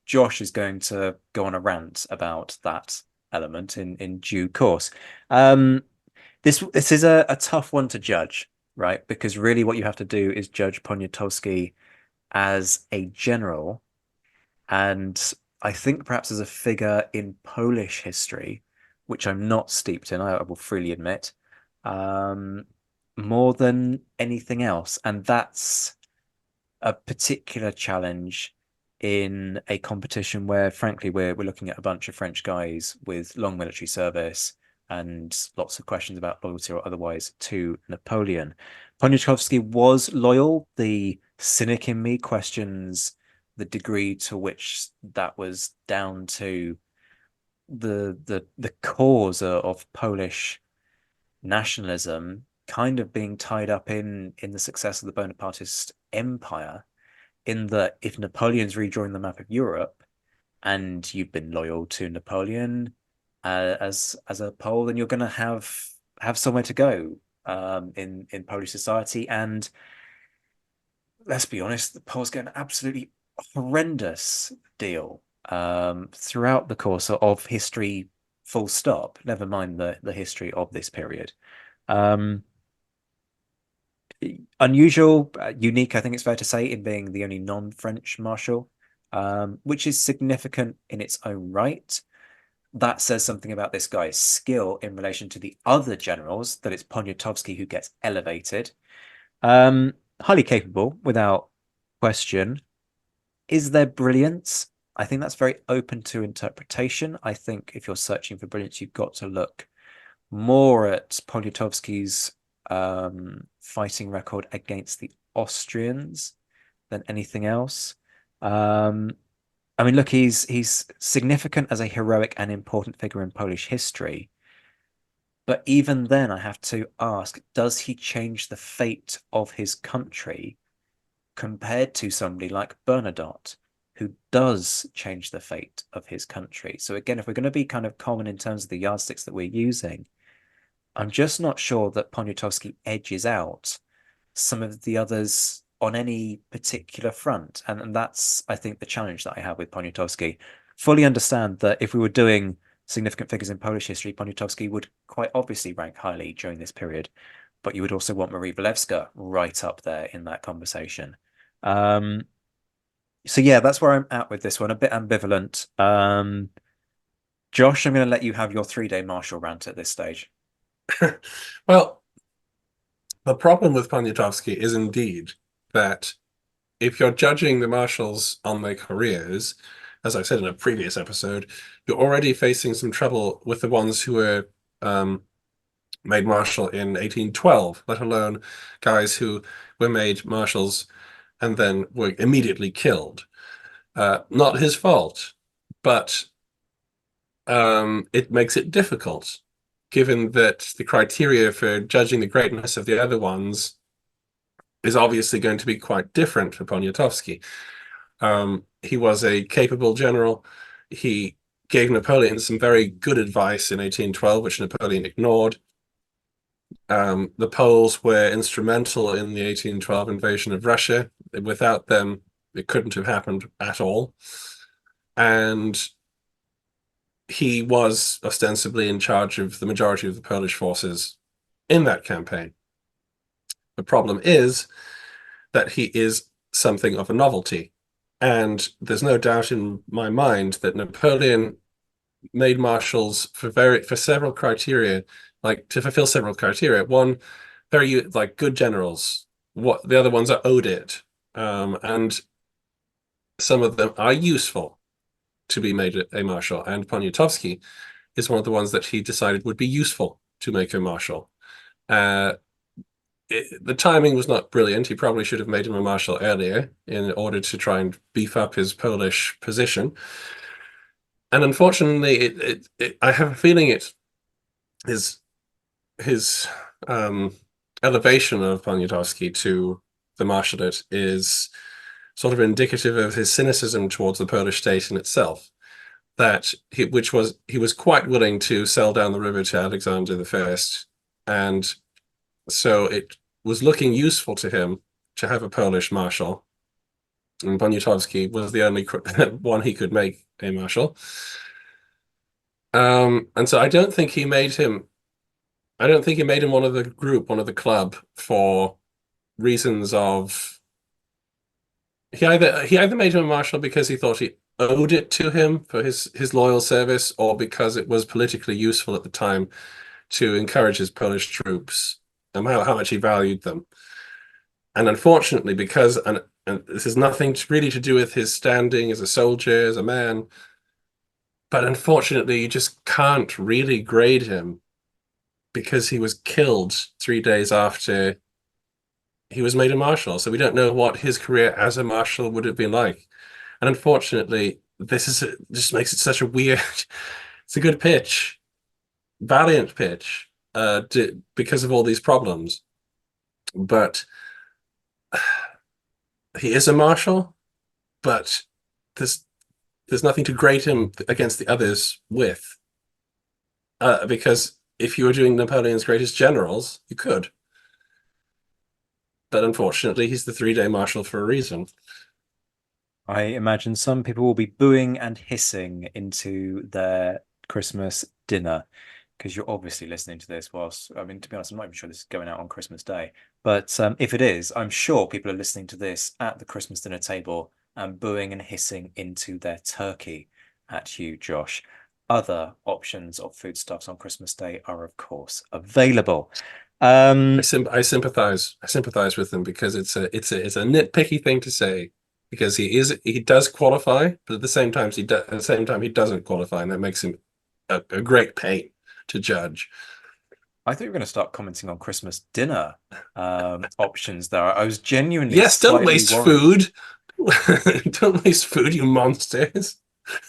Josh is going to go on a rant about that element in due course. This is a tough one to judge, right? Because really what you have to do is judge Poniatowski as a general, and I think perhaps as a figure in Polish history, which I'm not steeped in, I will freely admit, more than anything else. And that's a particular challenge in a competition where, frankly, we're looking at a bunch of French guys with long military service and lots of questions about loyalty or otherwise to Napoleon. Poniatowski was loyal. The cynic in me questions the degree to which that was down to the cause of Polish nationalism kind of being tied up in the success of the Bonapartist Empire, in that if Napoleon's redrawing the map of Europe and you've been loyal to Napoleon as a Pole, then you're going to have somewhere to go in Polish society. And let's be honest, the Poles get an absolutely horrendous deal throughout the course of history, full stop, never mind the history of this period. Unusual, unique, I think it's fair to say, in being the only non-French marshal, which is significant in its own right. That says something about this guy's skill in relation to the other generals, that it's Poniatowski who gets elevated. Highly capable, without question. Is there brilliance? I think that's very open to interpretation. I think if you're searching for brilliance, you've got to look more at Poniatowski's fighting record against the Austrians than anything else. I mean, look, he's significant as a heroic and important figure in Polish history. But even then, I have to ask, does he change the fate of his country compared to somebody like Bernadotte, who does change the fate of his country? So again, if we're going to be kind of common in terms of the yardsticks that we're using, I'm just not sure that Poniatowski edges out some of the others on any particular front. And that's, I think, the challenge that I have with Poniatowski. Fully understand that if we were doing significant figures in Polish history, Poniatowski would quite obviously rank highly during this period. But you would also want Marie Walewska right up there in that conversation. So yeah, that's where I'm at with this one. A bit ambivalent. Josh, I'm going to let you have your 3-day marshal rant at this stage. Well, the problem with Poniatowski is indeed that if you're judging the marshals on their careers, as I said in a previous episode, you're already facing some trouble with the ones who were made marshal in 1812, let alone guys who were made marshals and then were immediately killed. Not his fault, but it makes it difficult, given that the criteria for judging the greatness of the other ones is obviously going to be quite different for Poniatowski. He was a capable general. He gave Napoleon some very good advice in 1812, which Napoleon ignored. The Poles were instrumental in the 1812 invasion of Russia. Without them, it couldn't have happened at all. And he was ostensibly in charge of the majority of the Polish forces in that campaign. The problem is that he is something of a novelty. And there's no doubt in my mind that Napoleon made marshals for several criteria, like to fulfill several criteria. One, very like good generals. What the other ones are Oudinot, and some of them are useful to be made a marshal. And Poniatowski is one of the ones that he decided would be useful to make a marshal. The timing was not brilliant. He probably should have made him a marshal earlier in order to try and beef up his Polish position. And unfortunately, I have a feeling his elevation of Poniatowski to the marshalate is sort of indicative of his cynicism towards the Polish state in itself. That he was quite willing to sell down the river to Alexander I, and so it was looking useful to him to have a Polish marshal, and Poniatowski was the only one he could make a marshal. And so I don't think he made him one of the group, one of the club, for reasons of he either made him a marshal because he thought he owed it to him for his loyal service, or because it was politically useful at the time to encourage his Polish troops and how much he valued them. And unfortunately, because and this has nothing really to do with his standing as a soldier, as a man, but unfortunately, you just can't really grade him because he was killed 3 days after he was made a marshal. So we don't know what his career as a marshal would have been like. And unfortunately, just makes it such a weird. It's a good pitch, valiant pitch, because of all these problems. But he is a marshal, but there's nothing to grade him against the others with, because if you were doing Napoleon's greatest generals, you could. But unfortunately, he's the 3-day marshal for a reason. I imagine some people will be booing and hissing into their Christmas dinner, because you're obviously listening to this whilst, I mean, to be honest, I'm not even sure this is going out on Christmas Day. But if it is, I'm sure people are listening to this at the Christmas dinner table and booing and hissing into their turkey at you, Josh. Other options of foodstuffs on Christmas Day are, of course, available. I sympathize with them, because it's a nitpicky thing to say, because he does qualify, but at the same time he doesn't qualify, and that makes him a great pain to judge. I thought you were going to start commenting on Christmas dinner options there. I was genuinely don't waste worried. food. Don't waste food, you monsters.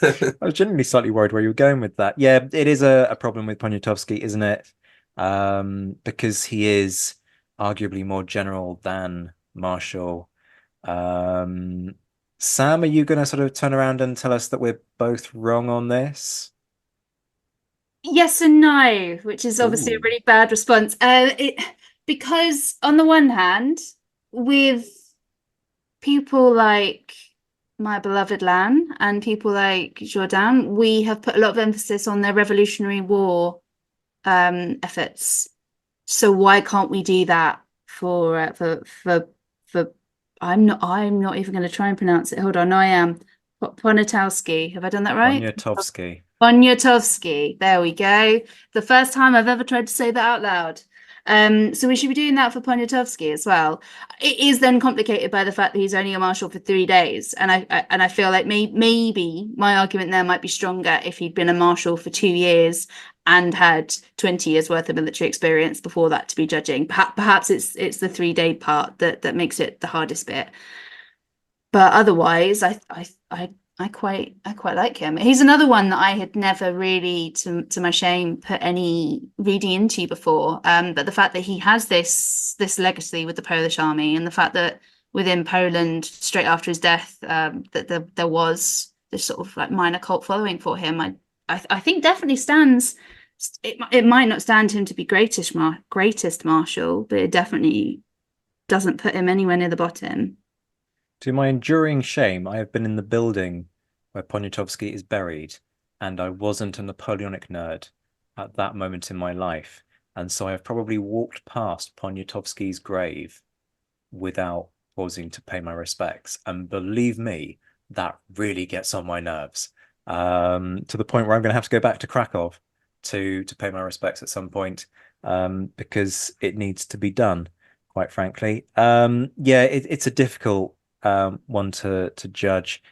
I was genuinely slightly worried where you were going with that. Yeah, it is a problem with Poniatowski, isn't it? Because he is arguably more general than marshal. Sam, are you going to sort of turn around and tell us that we're both wrong on this? Yes and no, which is obviously a really bad response. Because on the one hand, with people like my beloved Lan and people like Jourdan, we have put a lot of emphasis on their Revolutionary War efforts. So why can't we do that for I'm not even going to try and pronounce it. Hold on, I am Poniatowski. Have I done that right? Poniatowski. Poniatowski. There we go. The first time I've ever tried to say that out loud. So we should be doing that for Poniatowski as well. It is then complicated by the fact that he's only a marshal for 3 days, and I feel like maybe my argument there might be stronger if he'd been a marshal for 2 years and had 20 years worth of military experience before that to be judging. Perhaps it's the 3-day part that makes it the hardest bit. But otherwise, I I quite like him. He's another one that I had never really, to my shame, put any reading into before. But the fact that he has this legacy with the Polish army, and the fact that within Poland, straight after his death, that there was this sort of like minor cult following for him, I think definitely stands. It might not stand him to be greatest marshal, but it definitely doesn't put him anywhere near the bottom. To my enduring shame, I have been in the building where Poniatowski is buried, and I wasn't a Napoleonic nerd at that moment in my life. And so I have probably walked past Poniatowski's grave without pausing to pay my respects. And believe me, that really gets on my nerves, to the point where I'm going to have to go back to Krakow to pay my respects at some point, because it needs to be done, quite frankly. Yeah, it's a difficult one to judge.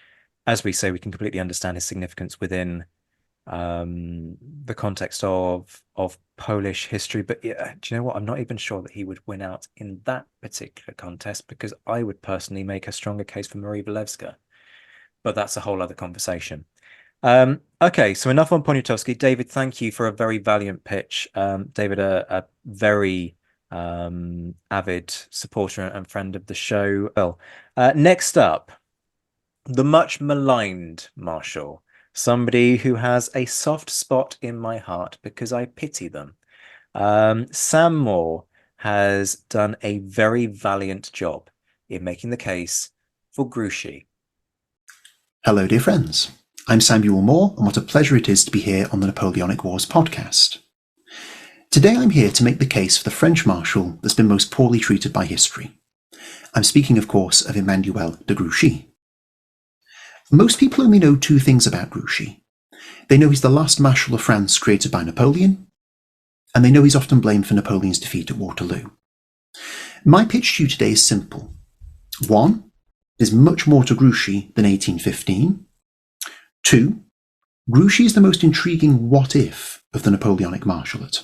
As we say, we can completely understand his significance within the context of Polish history, but yeah, do you know what? I'm not even sure that he would win out in that particular contest, because I would personally make a stronger case for Marie Walewska, but that's a whole other conversation. Okay, so enough on Poniatowski. David, thank you for a very valiant pitch. David, a very avid supporter and friend of the show. Well, next up, the much maligned Marshal, somebody who has a soft spot in my heart because I pity them. Sam Moore has done a very valiant job in making the case for Grouchy. Hello, dear friends. I'm Samuel Moore, and what a pleasure it is to be here on the Napoleonic Wars podcast. Today I'm here to make the case for the French marshal that's been most poorly treated by history. I'm speaking, of course, of Emmanuel de Grouchy. Most people only know two things about Grouchy. They know he's the last marshal of France created by Napoleon, and they know he's often blamed for Napoleon's defeat at Waterloo. My pitch to you today is simple. 1. There's much more to Grouchy than 1815. 2. Grouchy is the most intriguing what-if of the Napoleonic Marshallate.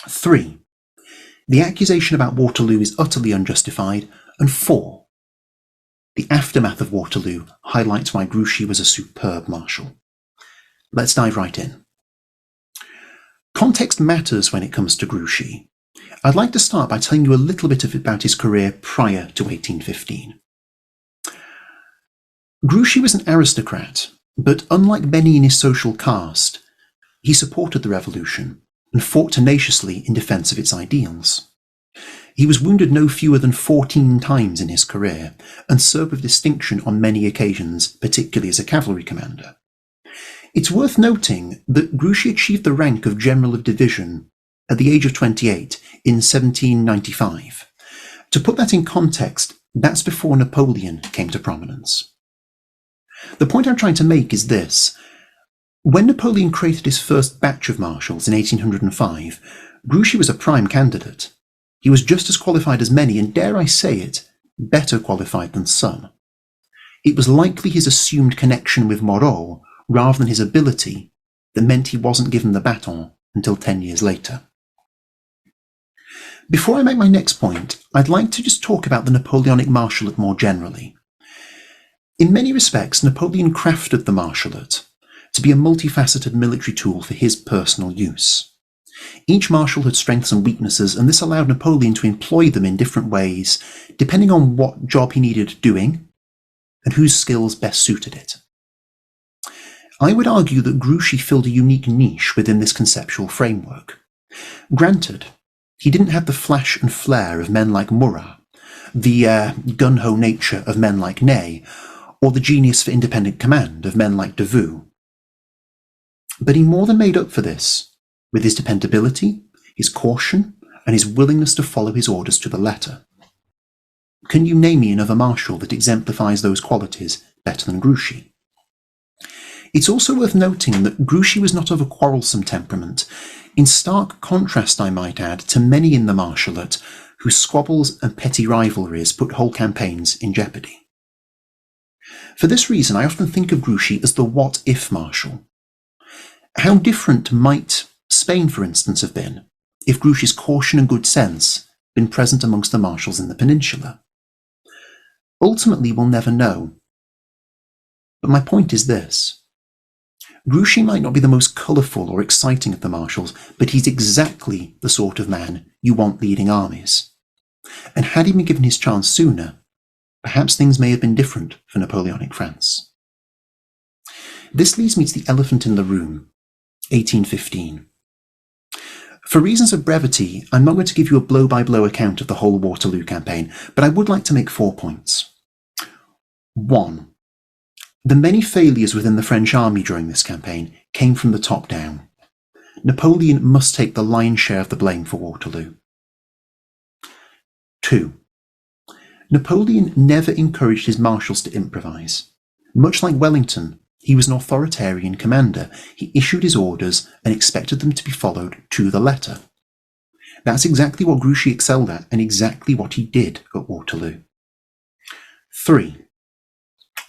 3. The accusation about Waterloo is utterly unjustified. And 4. The aftermath of Waterloo highlights why Grouchy was a superb marshal. Let's dive right in. Context matters when it comes to Grouchy. I'd like to start by telling you a little bit about his career prior to 1815. Grouchy was an aristocrat, but unlike many in his social caste, he supported the revolution and fought tenaciously in defence of its ideals. He was wounded no fewer than 14 times in his career and served with distinction on many occasions, particularly as a cavalry commander. It's worth noting that Grouchy achieved the rank of General of Division at the age of 28 in 1795. To put that in context, that's before Napoleon came to prominence. The point I'm trying to make is this. When Napoleon created his first batch of marshals in 1805, Grouchy was a prime candidate. He was just as qualified as many, and dare I say it, better qualified than some. It was likely his assumed connection with Moreau, rather than his ability, that meant he wasn't given the baton until 10 years later. Before I make my next point, I'd like to just talk about the Napoleonic Marshallate more generally. In many respects, Napoleon crafted the Marshallate to be a multifaceted military tool for his personal use. Each marshal had strengths and weaknesses, and this allowed Napoleon to employ them in different ways, depending on what job he needed doing and whose skills best suited it. I would argue that Grouchy filled a unique niche within this conceptual framework. Granted, he didn't have the flash and flair of men like Murat, the gun-ho nature of men like Ney, or the genius for independent command of men like Davout. But he more than made up for this with his dependability, his caution, and his willingness to follow his orders to the letter. Can you name me another marshal that exemplifies those qualities better than Grouchy? It's also worth noting that Grouchy was not of a quarrelsome temperament, in stark contrast, I might add, to many in the Marshallate whose squabbles and petty rivalries put whole campaigns in jeopardy. For this reason, I often think of Grouchy as the what-if marshal. How different might Spain, for instance, have been if Grouchy's caution and good sense been present amongst the marshals in the peninsula? Ultimately, we'll never know. But my point is this. Grouchy might not be the most colourful or exciting of the marshals, but he's exactly the sort of man you want leading armies. And had he been given his chance sooner, perhaps things may have been different for Napoleonic France. This leads me to the elephant in the room, 1815. For reasons of brevity, I'm not going to give you a blow-by-blow account of the whole Waterloo campaign, but I would like to make 4 points. 1. The many failures within the French army during this campaign came from the top down. Napoleon must take the lion's share of the blame for Waterloo. 2. Napoleon never encouraged his marshals to improvise. Much like Wellington, he was an authoritarian commander. He issued his orders and expected them to be followed to the letter. That's exactly what Grouchy excelled at and exactly what he did at Waterloo. 3.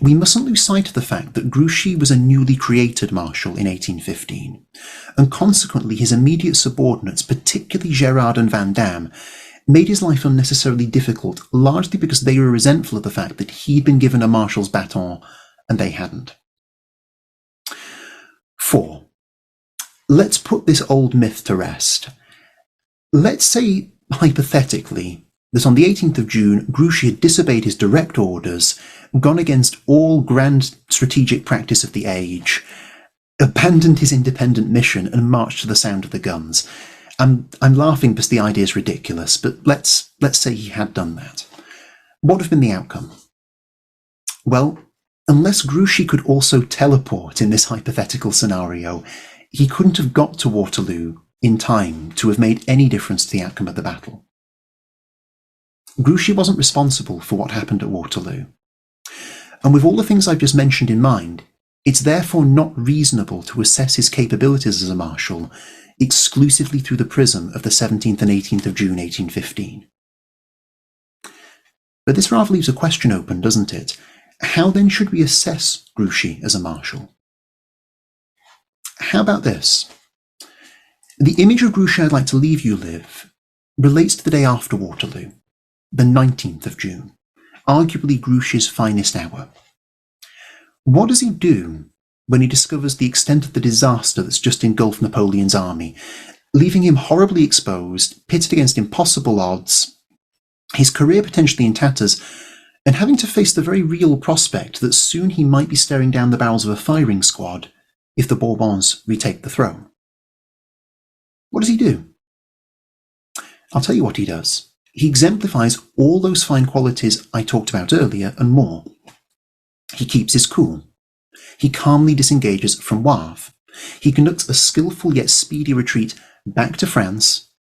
We mustn't lose sight of the fact that Grouchy was a newly created marshal in 1815, and consequently his immediate subordinates, particularly Gérard and Vandamme, made his life unnecessarily difficult, largely because they were resentful of the fact that he'd been given a marshal's baton and they hadn't. 4. Let's put this old myth to rest. Let's say, hypothetically, that on the 18th of June, Grouchy had disobeyed his direct orders, gone against all grand strategic practice of the age, abandoned his independent mission, and marched to the sound of the guns. I'm laughing because the idea is ridiculous, but let's say he had done that. What would have been the outcome? Well, unless Grouchy could also teleport in this hypothetical scenario, he couldn't have got to Waterloo in time to have made any difference to the outcome of the battle. Grouchy wasn't responsible for what happened at Waterloo. And with all the things I've just mentioned in mind, it's therefore not reasonable to assess his capabilities as a marshal exclusively through the prism of the 17th and 18th of June 1815. But this rather leaves a question open, doesn't it? How then should we assess Grouchy as a marshal? How about this? The image of Grouchy I'd like to leave you with relates to the day after Waterloo, the 19th of June, arguably Grouchy's finest hour. What does he do when he discovers the extent of the disaster that's just engulfed Napoleon's army, leaving him horribly exposed, pitted against impossible odds, his career potentially in tatters, and having to face the very real prospect that soon he might be staring down the barrels of a firing squad if the Bourbons retake the throne? What does he do? I'll tell you what he does. He exemplifies all those fine qualities I talked about earlier and more. He keeps his cool. He calmly disengages from Wavre. He conducts a skillful yet speedy retreat back to France,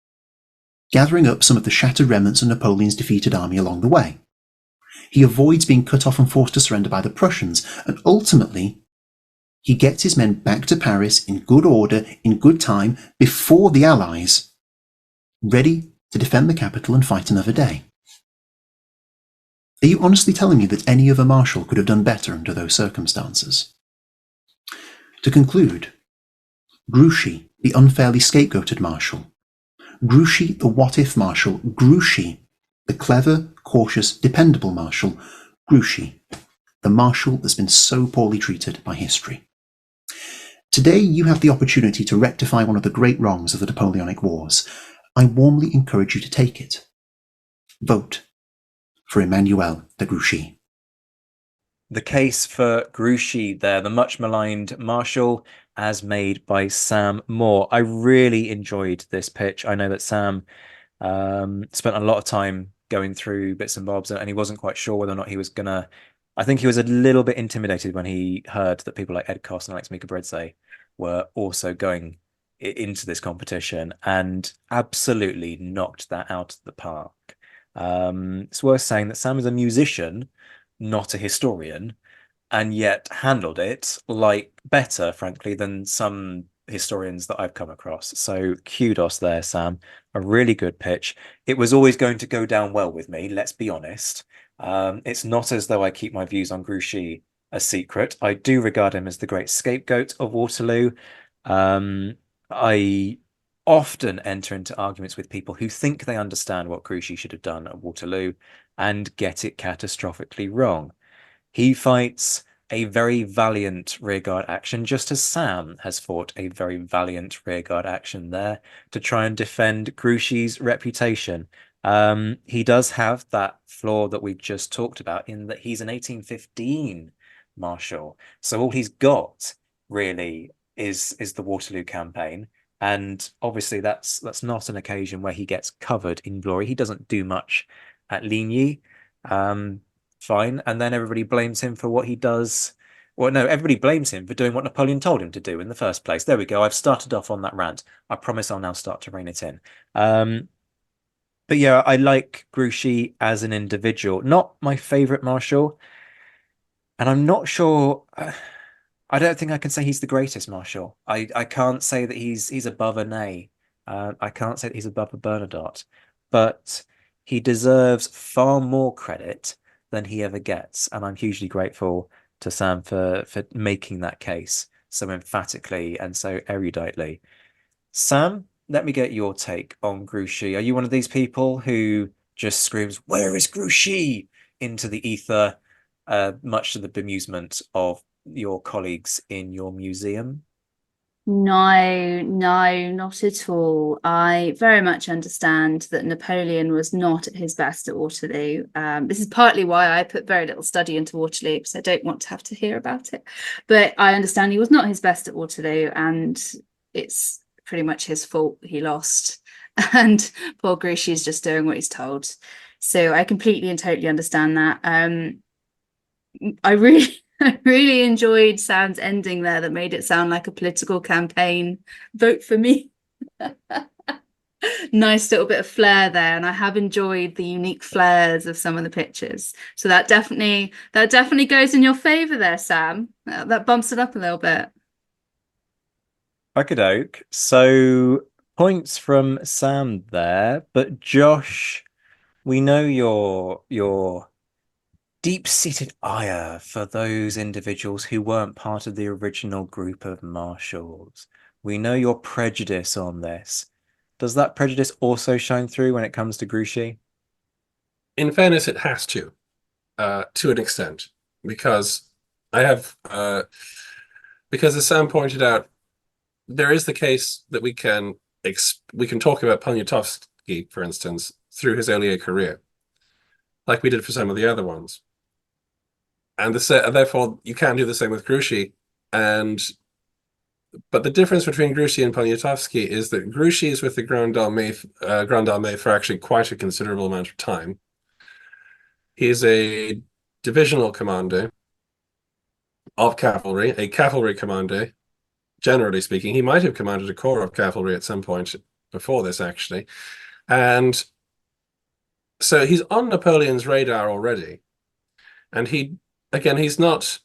gathering up some of the shattered remnants of Napoleon's defeated army along the way. He avoids being cut off and forced to surrender by the Prussians, and ultimately, he gets his men back to Paris in good order, in good time, before the Allies, ready to defend the capital and fight another day. Are you honestly telling me that any other marshal could have done better under those circumstances? To conclude, Grouchy, the unfairly scapegoated marshal, Grouchy, the what-if marshal, Grouchy, the clever, cautious, dependable marshal, Grouchy, the marshal that's been so poorly treated by history. Today you have the opportunity to rectify one of the great wrongs of the Napoleonic Wars. I warmly encourage you to take it. Vote for Emmanuel de Grouchy. The case for Grouchy there, the much maligned marshal, as made by Sam Moore. I really enjoyed this pitch. I know that Sam spent a lot of time going through bits and bobs, and he wasn't quite sure whether or not he was gonna. I think he was a little bit intimidated when he heard that people like Ed Koss and Alex Mika were also going into this competition, and absolutely knocked that out of the park. It's worth saying that Sam is a musician, not a historian, and yet handled it like better, frankly, than some historians that I've come across. So kudos there, Sam. A really good pitch. It was always going to go down well with me, let's be honest. It's not as though I keep my views on Grouchy a secret. I do regard him as the great scapegoat of Waterloo. I often enter into arguments with people who think they understand what Grouchy should have done at Waterloo and get it catastrophically wrong. He fights a very valiant rearguard action, just as Sam has fought a very valiant rearguard action there to try and defend Grouchy's reputation. He does have that flaw that we've just talked about in that he's an 1815 marshal. So all he's got really is the Waterloo campaign. And obviously that's not an occasion where he gets covered in glory. He doesn't do much at Ligny. Fine. And then everybody blames him for what he does. Well, no, everybody blames him for doing what Napoleon told him to do in the first place. There we go. I've started off on that rant. I promise I'll now start to rein it in. But yeah, I like Grouchy as an individual. Not my favorite marshal. And I'm not sure. I don't think I can say he's the greatest marshal. I can't say that he's above a Ney. I can't say that he's above a Bernadotte. But he deserves far more credit than he ever gets. And I'm hugely grateful to Sam for making that case so emphatically and so eruditely. Sam, let me get your take on Grouchy. Are you one of these people who just screams, "Where is Grouchy?" into the ether, much to the bemusement of your colleagues in your museum? No, not at all. I very much understand that Napoleon was not at his best at Waterloo. This is partly why I put very little study into Waterloo, because I don't want to have to hear about it. But I understand he was not his best at Waterloo, and it's pretty much his fault he lost. And poor Grouchy is just doing what he's told. So I completely and totally understand that. I really enjoyed Sam's ending there that made it sound like a political campaign. Vote for me. Nice little bit of flair there, and I have enjoyed the unique flares of some of the pictures. So that definitely goes in your favor there, Sam. That bumps it up a little bit. Okey-doke. So points from Sam there, but Josh, we know your deep-seated ire for those individuals who weren't part of the original group of marshals. We know your prejudice on this. Does that prejudice also shine through when it comes to Grouchy? In fairness, it has to an extent, because I have, because as Sam pointed out, there is the case that we can talk about Poniatowski, for instance, through his earlier career, like we did for some of the other ones. And therefore, you can do the same with Grouchy. But the difference between Grouchy and Poniatowski is that Grouchy is with the Grande Armée for actually quite a considerable amount of time. He is a divisional commander of cavalry, a cavalry commander, generally speaking. He might have commanded a corps of cavalry at some point before this, actually. And so he's on Napoleon's radar already. And he's not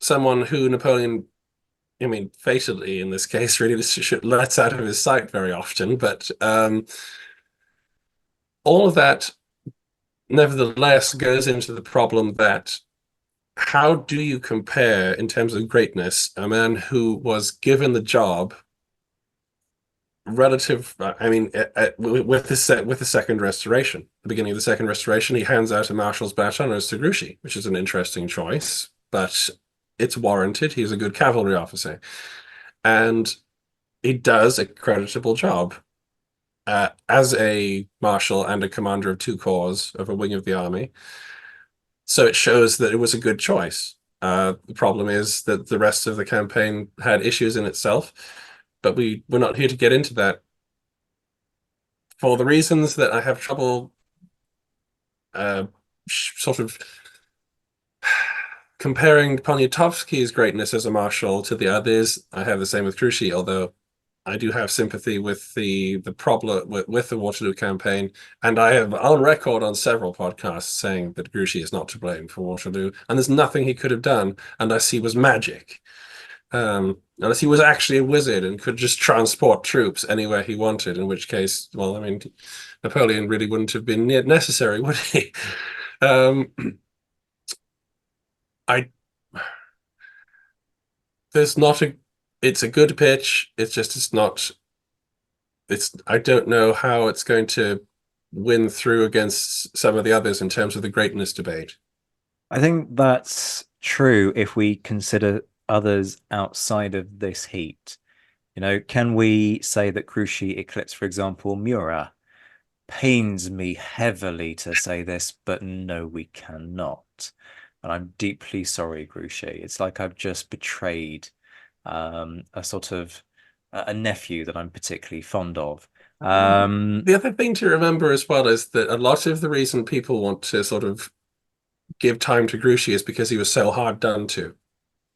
someone who Napoleon, I mean, fatally in this case, really lets out of his sight very often. But all of that, nevertheless, goes into the problem that how do you compare, in terms of greatness, a man who was given the job with the Second Restoration, the beginning of the Second Restoration, he hands out a marshal's baton as to Grouchy, which is an interesting choice, but it's warranted. He's a good cavalry officer, and he does a creditable job as a marshal and a commander of two corps of a wing of the army. So it shows that it was a good choice. The problem is that the rest of the campaign had issues in itself, but we're not here to get into that. For the reasons that I have trouble sort of comparing Poniatowski's greatness as a marshal to the others, I have the same with Grouchy, although I do have sympathy with the problem with the Waterloo campaign, and I have on record on several podcasts saying that Grouchy is not to blame for Waterloo, and there's nothing he could have done unless he was magic, unless he was actually a wizard and could just transport troops anywhere he wanted. In which case, well, I mean, Napoleon really wouldn't have been necessary, would he? There's not a. It's a good pitch. It's not. I don't know how it's going to win through against some of the others in terms of the greatness debate. I think that's true if we consider others outside of this heat. Can we say that Grouchy eclipsed, for example, Murat? Pains me heavily to say this, but no, we cannot. And I'm deeply sorry, Grouchy. It's like I've just betrayed a sort of a nephew that I'm particularly fond of. The other thing to remember as well is that a lot of the reason people want to sort of give time to Grouchy is because he was so hard done to.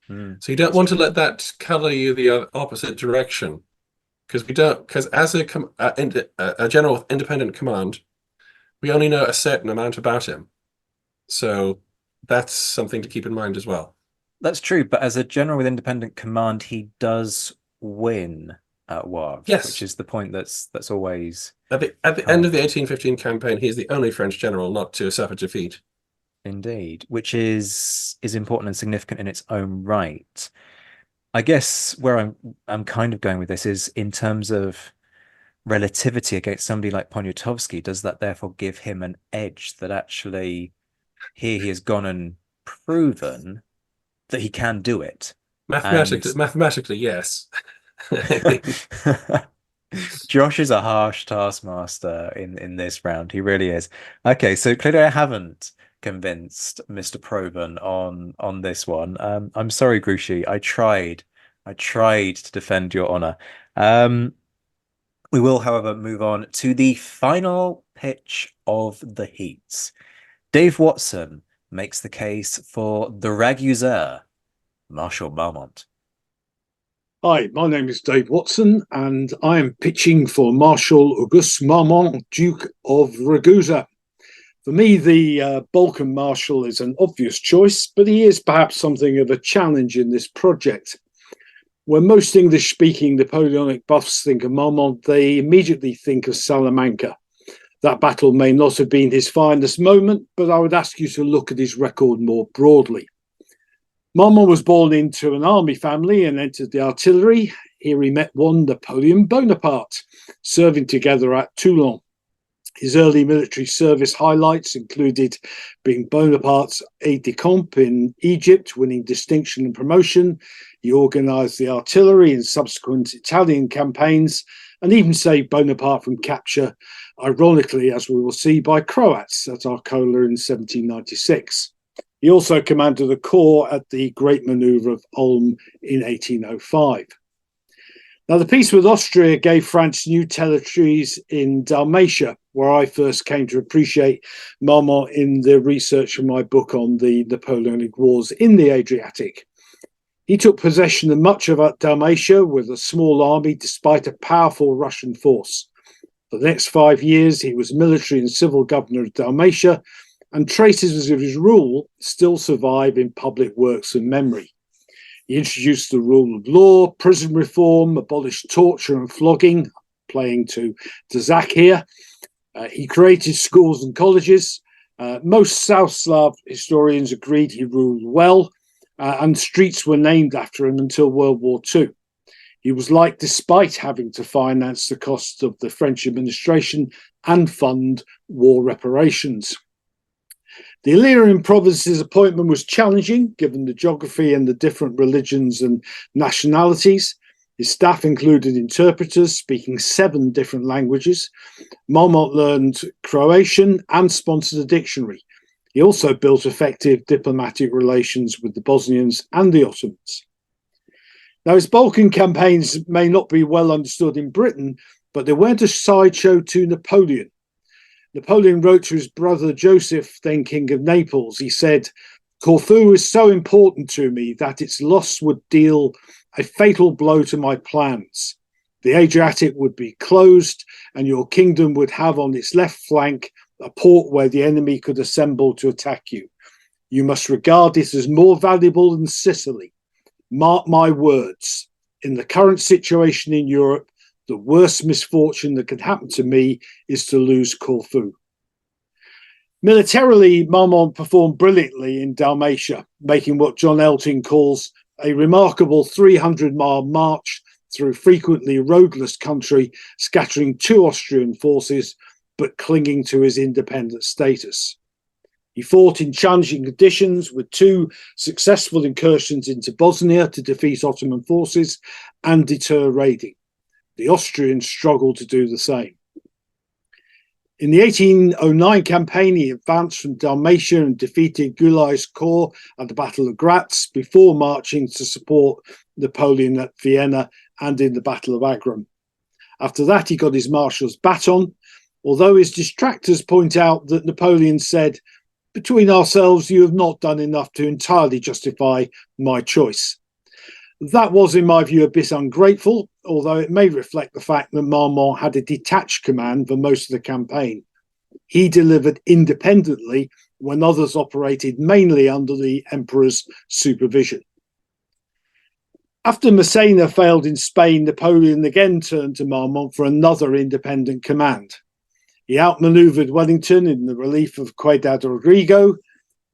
So you don't want to let that color you the opposite direction, because as a general with independent command, we only know a certain amount about him. So that's something to keep in mind as well. That's true, but as a general with independent command, he does win at Wavre, Yes. which is the point that's always at the end of the 1815 campaign, he's the only French general not to suffer defeat. Indeed, which is important and significant in its own right. I guess where I'm kind of going with this is in terms of relativity against somebody like Poniatowski. Does that therefore give him an edge that actually here he has gone and proven that he can do it? Mathematically, yes. Josh is a harsh taskmaster in this round. He really is. Okay, so clearly I haven't convinced Mr. Proven on this one. I'm sorry, Grouchy. I tried to defend your honor. We will, however, move on to the final pitch of the heats. Dave Watson makes the case for the Raguser, Marshal Marmont. Hi, my name is Dave Watson, and I am pitching for Marshal Auguste Marmont, Duke of Ragusa. For me, the Balkan Marshal is an obvious choice, but he is perhaps something of a challenge in this project. When most English-speaking Napoleonic buffs think of Marmont, they immediately think of Salamanca. That battle may not have been his finest moment, but I would ask you to look at his record more broadly. Marmont was born into an army family and entered the artillery. Here he met one Napoleon Bonaparte, serving together at Toulon. His early military service highlights included being Bonaparte's aide-de-camp in Egypt, winning distinction and promotion. He organised the artillery in subsequent Italian campaigns and even saved Bonaparte from capture, ironically, as we will see, by Croats at Arcola in 1796. He also commanded a corps at the Great Manoeuvre of Ulm in 1805. Now, the peace with Austria gave France new territories in Dalmatia, where I first came to appreciate Marmont in the research for my book on the Napoleonic Wars in the Adriatic. He took possession of much of Dalmatia with a small army despite a powerful Russian force. For the next 5 years, he was military and civil governor of Dalmatia, and traces of his rule still survive in public works and memory. He introduced the rule of law, prison reform, abolished torture and flogging, playing to Zach here. He created schools and colleges. Most South Slav historians agreed he ruled well, and streets were named after him until World War II. He was liked despite having to finance the costs of the French administration and fund war reparations. The Illyrian province's appointment was challenging, given the geography and the different religions and nationalities. His staff included interpreters speaking 7 different languages. Marmont learned Croatian and sponsored a dictionary. He also built effective diplomatic relations with the Bosnians and the Ottomans. Now, his Balkan campaigns may not be well understood in Britain, but they weren't a sideshow to Napoleon. Napoleon wrote to his brother Joseph, then King of Naples. He said, "Corfu is so important to me that its loss would deal a fatal blow to my plans. The Adriatic would be closed, and your kingdom would have on its left flank a port where the enemy could assemble to attack you. You must regard it as more valuable than Sicily. Mark my words, in the current situation in Europe, the worst misfortune that could happen to me is to lose Corfu." Militarily, Marmont performed brilliantly in Dalmatia, making what John Elting calls a remarkable 300-mile march through frequently roadless country, scattering 2 Austrian forces, but clinging to his independent status. He fought in challenging conditions with 2 successful incursions into Bosnia to defeat Ottoman forces and deter raiding. The Austrians struggled to do the same. In the 1809 campaign, he advanced from Dalmatia and defeated Gyulai's corps at the Battle of Graz before marching to support Napoleon at Vienna and in the Battle of Agram. After that, he got his marshal's baton, although his detractors point out that Napoleon said, "Between ourselves, you have not done enough to entirely justify my choice." That was, in my view, a bit ungrateful, although it may reflect the fact that Marmont had a detached command for most of the campaign. He delivered independently when others operated mainly under the Emperor's supervision. After Massena failed in Spain, Napoleon again turned to Marmont for another independent command. He outmaneuvered Wellington in the relief of Ciudad Rodrigo.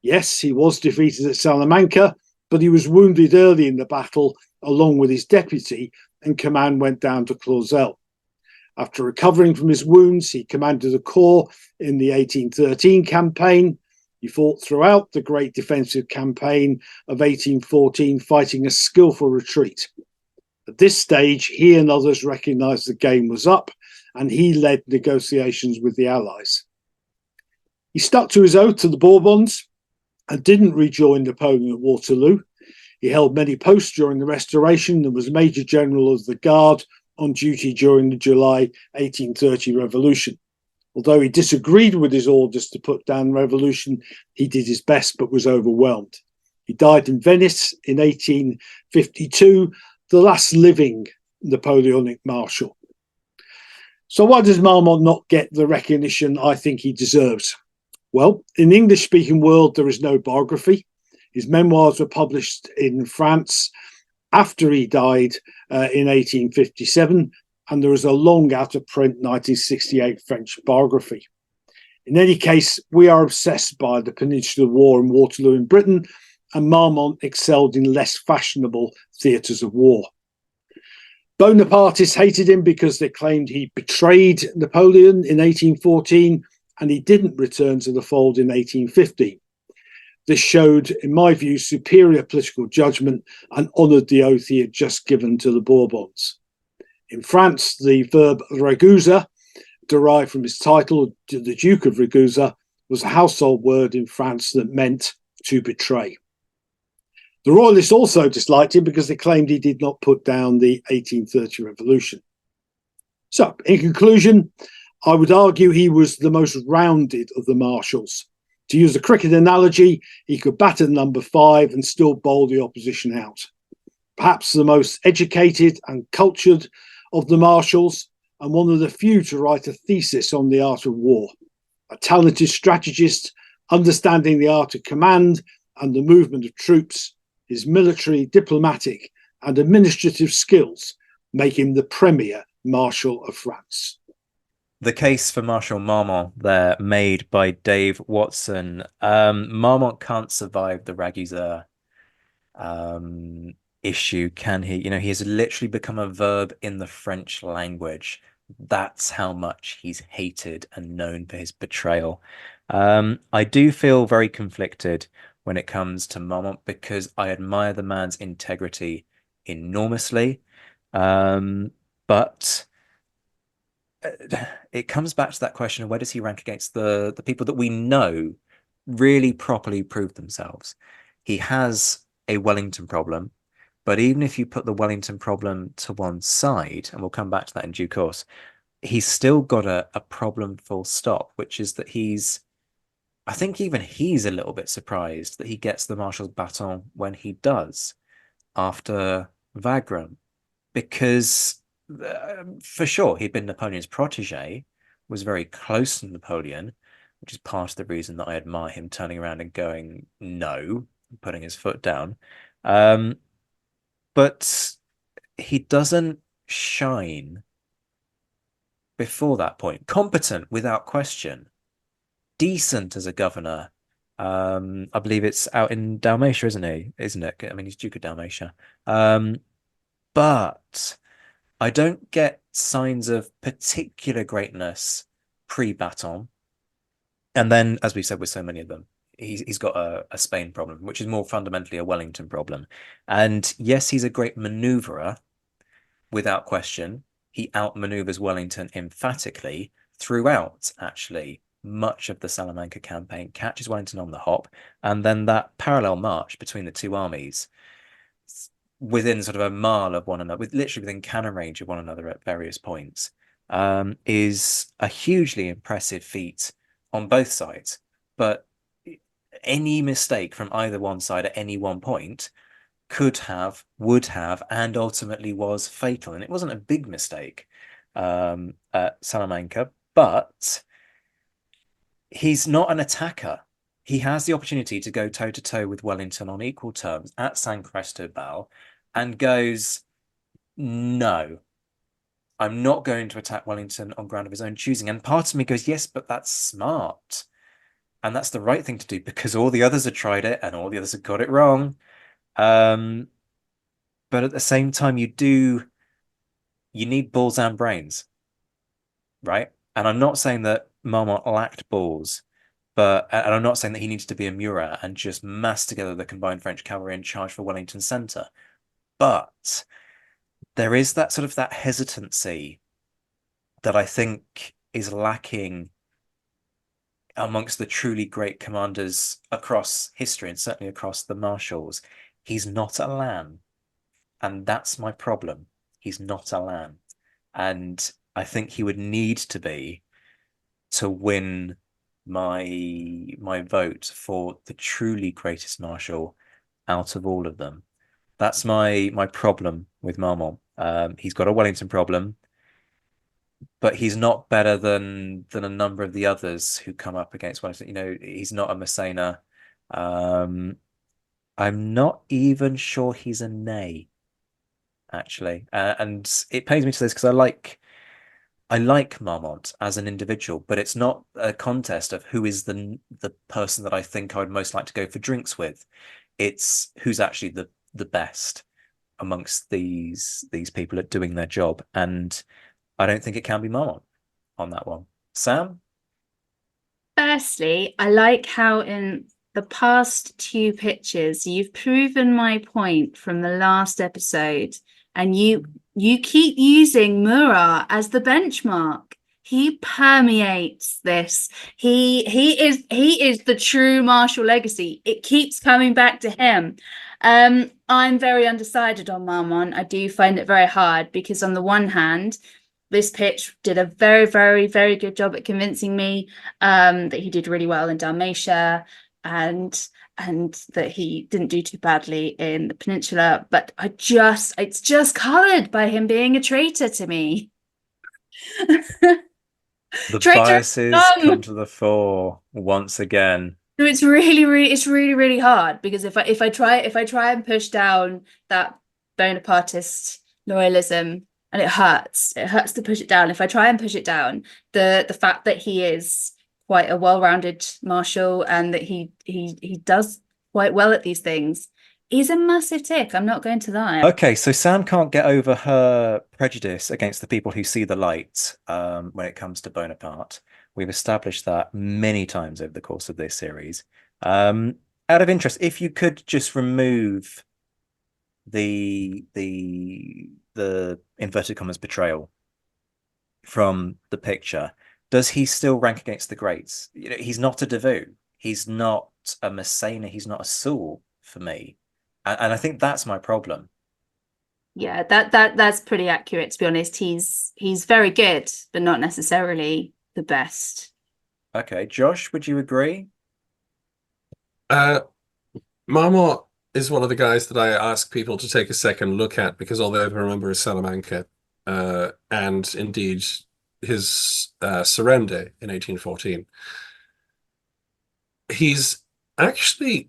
Yes, he was defeated at Salamanca, but he was wounded early in the battle along with his deputy, and command went down to Clausel. After recovering from his wounds, he commanded a corps in the 1813 campaign. He fought throughout the great defensive campaign of 1814, fighting a skillful retreat. At this stage, he and others recognised the game was up, and he led negotiations with the Allies. He stuck to his oath to the Bourbons and didn't rejoin Napoleon at Waterloo. He held many posts during the Restoration and was Major General of the Guard on duty during the July 1830 Revolution. Although he disagreed with his orders to put down the revolution, he did his best but was overwhelmed. He died in Venice in 1852, the last living Napoleonic marshal. So why does Marmont not get the recognition I think he deserves? Well, in the English-speaking world, there is no biography. His memoirs were published in France after he died in 1857, and there is a long out-of-print 1968 French biography. In any case, we are obsessed by the Peninsular War and Waterloo in Britain, and Marmont excelled in less fashionable theatres of war. Bonapartists hated him because they claimed he betrayed Napoleon in 1814 and he didn't return to the fold in 1815. This showed, in my view, superior political judgment and honoured the oath he had just given to the Bourbons. In France, the verb Ragusa, derived from his title, the Duke of Ragusa, was a household word in France that meant to betray. The Royalists also disliked him because they claimed he did not put down the 1830 revolution. So, in conclusion, I would argue he was the most rounded of the marshals. To use a cricket analogy, he could bat at number 5 and still bowl the opposition out. Perhaps the most educated and cultured of the marshals, and one of the few to write a thesis on the art of war. A talented strategist, understanding the art of command and the movement of troops, his military, diplomatic, and administrative skills make him the premier Marshal of France. The case for Marshal Marmont there, made by Dave Watson. Marmont can't survive the Ragusa issue, can he? You know, he has literally become a verb in the French language. That's how much he's hated and known for his betrayal. I do feel very conflicted when it comes to Marmont because I admire the man's integrity enormously. But it comes back to that question of where does he rank against the people that we know really properly proved themselves. He has a Wellington problem, but even if you put the Wellington problem to one side, and we'll come back to that in due course, he's still got a problem full stop, which is that I think even he's a little bit surprised that he gets the Marshal's baton when he does after Wagram, because for sure he'd been Napoleon's protege, was very close to Napoleon, which is part of the reason that I admire him turning around and going no, putting his foot down. But he doesn't shine before that point. Competent without question, decent as a governor. I believe it's out in Dalmatia, isn't it? I mean, he's Duke of Dalmatia. But I don't get signs of particular greatness pre-baton. And then, as we said with so many of them, he's got a Spain problem, which is more fundamentally a Wellington problem. And yes, he's a great maneuverer, without question. He outmaneuvers Wellington emphatically throughout, actually, much of the Salamanca campaign, catches Wellington on the hop, and then that parallel march between the two armies within sort of a mile of one another, literally within cannon range of one another at various points, is a hugely impressive feat on both sides. But any mistake from either one side at any one point could have, would have, and ultimately was fatal. And it wasn't a big mistake at Salamanca, but he's not an attacker. He has the opportunity to go toe-to-toe with Wellington on equal terms at San Cristobal and goes, no, I'm not going to attack Wellington on ground of his own choosing. And part of me goes, yes, but that's smart. And that's the right thing to do because all the others have tried it and all the others have got it wrong. But at the same time, you need balls and brains, right? And I'm not saying that Marmont lacked balls, and I'm not saying that he needs to be a Murat and just mass together the combined French cavalry and charge for Wellington centre. But there is that sort of that hesitancy that I think is lacking amongst the truly great commanders across history and certainly across the Marshals. He's not a Lannes, and that's my problem. He's not a Lannes, and I think he would need to be to win my vote for the truly greatest Marshal out of all of them. That's my problem with Marmont. He's got a Wellington problem, but he's not better than a number of the others who come up against Wellington. You know, he's not a Massena. I'm not even sure he's a Ney, actually. And it pains me to say this because I like Marmont as an individual, but it's not a contest of who is the person that I think I would most like to go for drinks with. It's who's actually the best amongst these people at doing their job. And I don't think it can be Marmont on that one. Sam? Firstly, I like how in the past two pitches you've proven my point from the last episode, and you keep using Murat as the benchmark. He permeates this. He is the true Marshal legacy. It keeps coming back to him. I'm very undecided on Marmont. I do find it very hard because on the one hand, this pitch did a very, very, very good job at convincing me that he did really well in Dalmatia and that he didn't do too badly in the Peninsula. But it's just coloured by him being a traitor to me. The Traitor biases come to the fore once again. So it's really hard because if I try and push down that Bonapartist loyalism, and it hurts to push it down. If I try and push it down, the fact that he is quite a well-rounded Marshal and that he does quite well at these things is a massive tick. I'm not going to lie. Okay, so Sam can't get over her prejudice against the people who see the light when it comes to Bonaparte. We've established that many times over the course of this series. Out of interest, if you could just remove the inverted commas betrayal from the picture, does he still rank against the greats? You know, he's not a Davout, he's not a Massena, he's not a Soult for me, and I think that's my problem. Yeah, that's pretty accurate, to be honest. He's very good, but not necessarily the best. Okay, Josh, would you agree? Marmont is one of the guys that I ask people to take a second look at because all they ever remember is Salamanca, and indeed his surrender in 1814. He's actually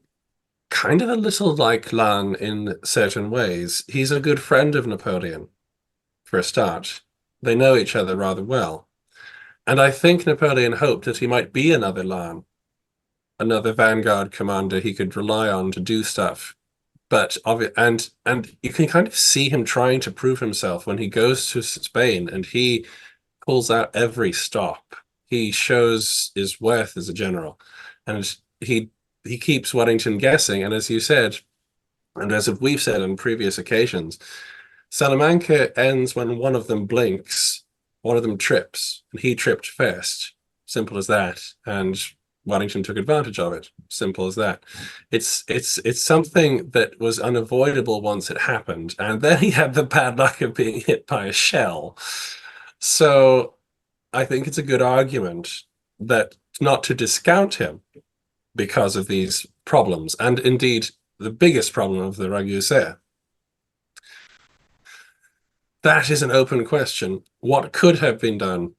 kind of a little like Lannes in certain ways. He's a good friend of Napoleon, for a start. They know each other rather well. And I think Napoleon hoped that he might be another Lannes, another vanguard commander he could rely on to do stuff. But and you can kind of see him trying to prove himself when he goes to Spain and he pulls out every stop. He shows his worth as a general, and he he keeps Wellington guessing. And as you said, and as we've said on previous occasions, Salamanca ends when one of them blinks, one of them trips, and he tripped first. Simple as that. And Wellington took advantage of it. Simple as that. It's something that was unavoidable once it happened, and then he had the bad luck of being hit by a shell. So I think it's a good argument that not to discount him because of these problems, and indeed the biggest problem of the Ragusa. That is an open question. What could have been done?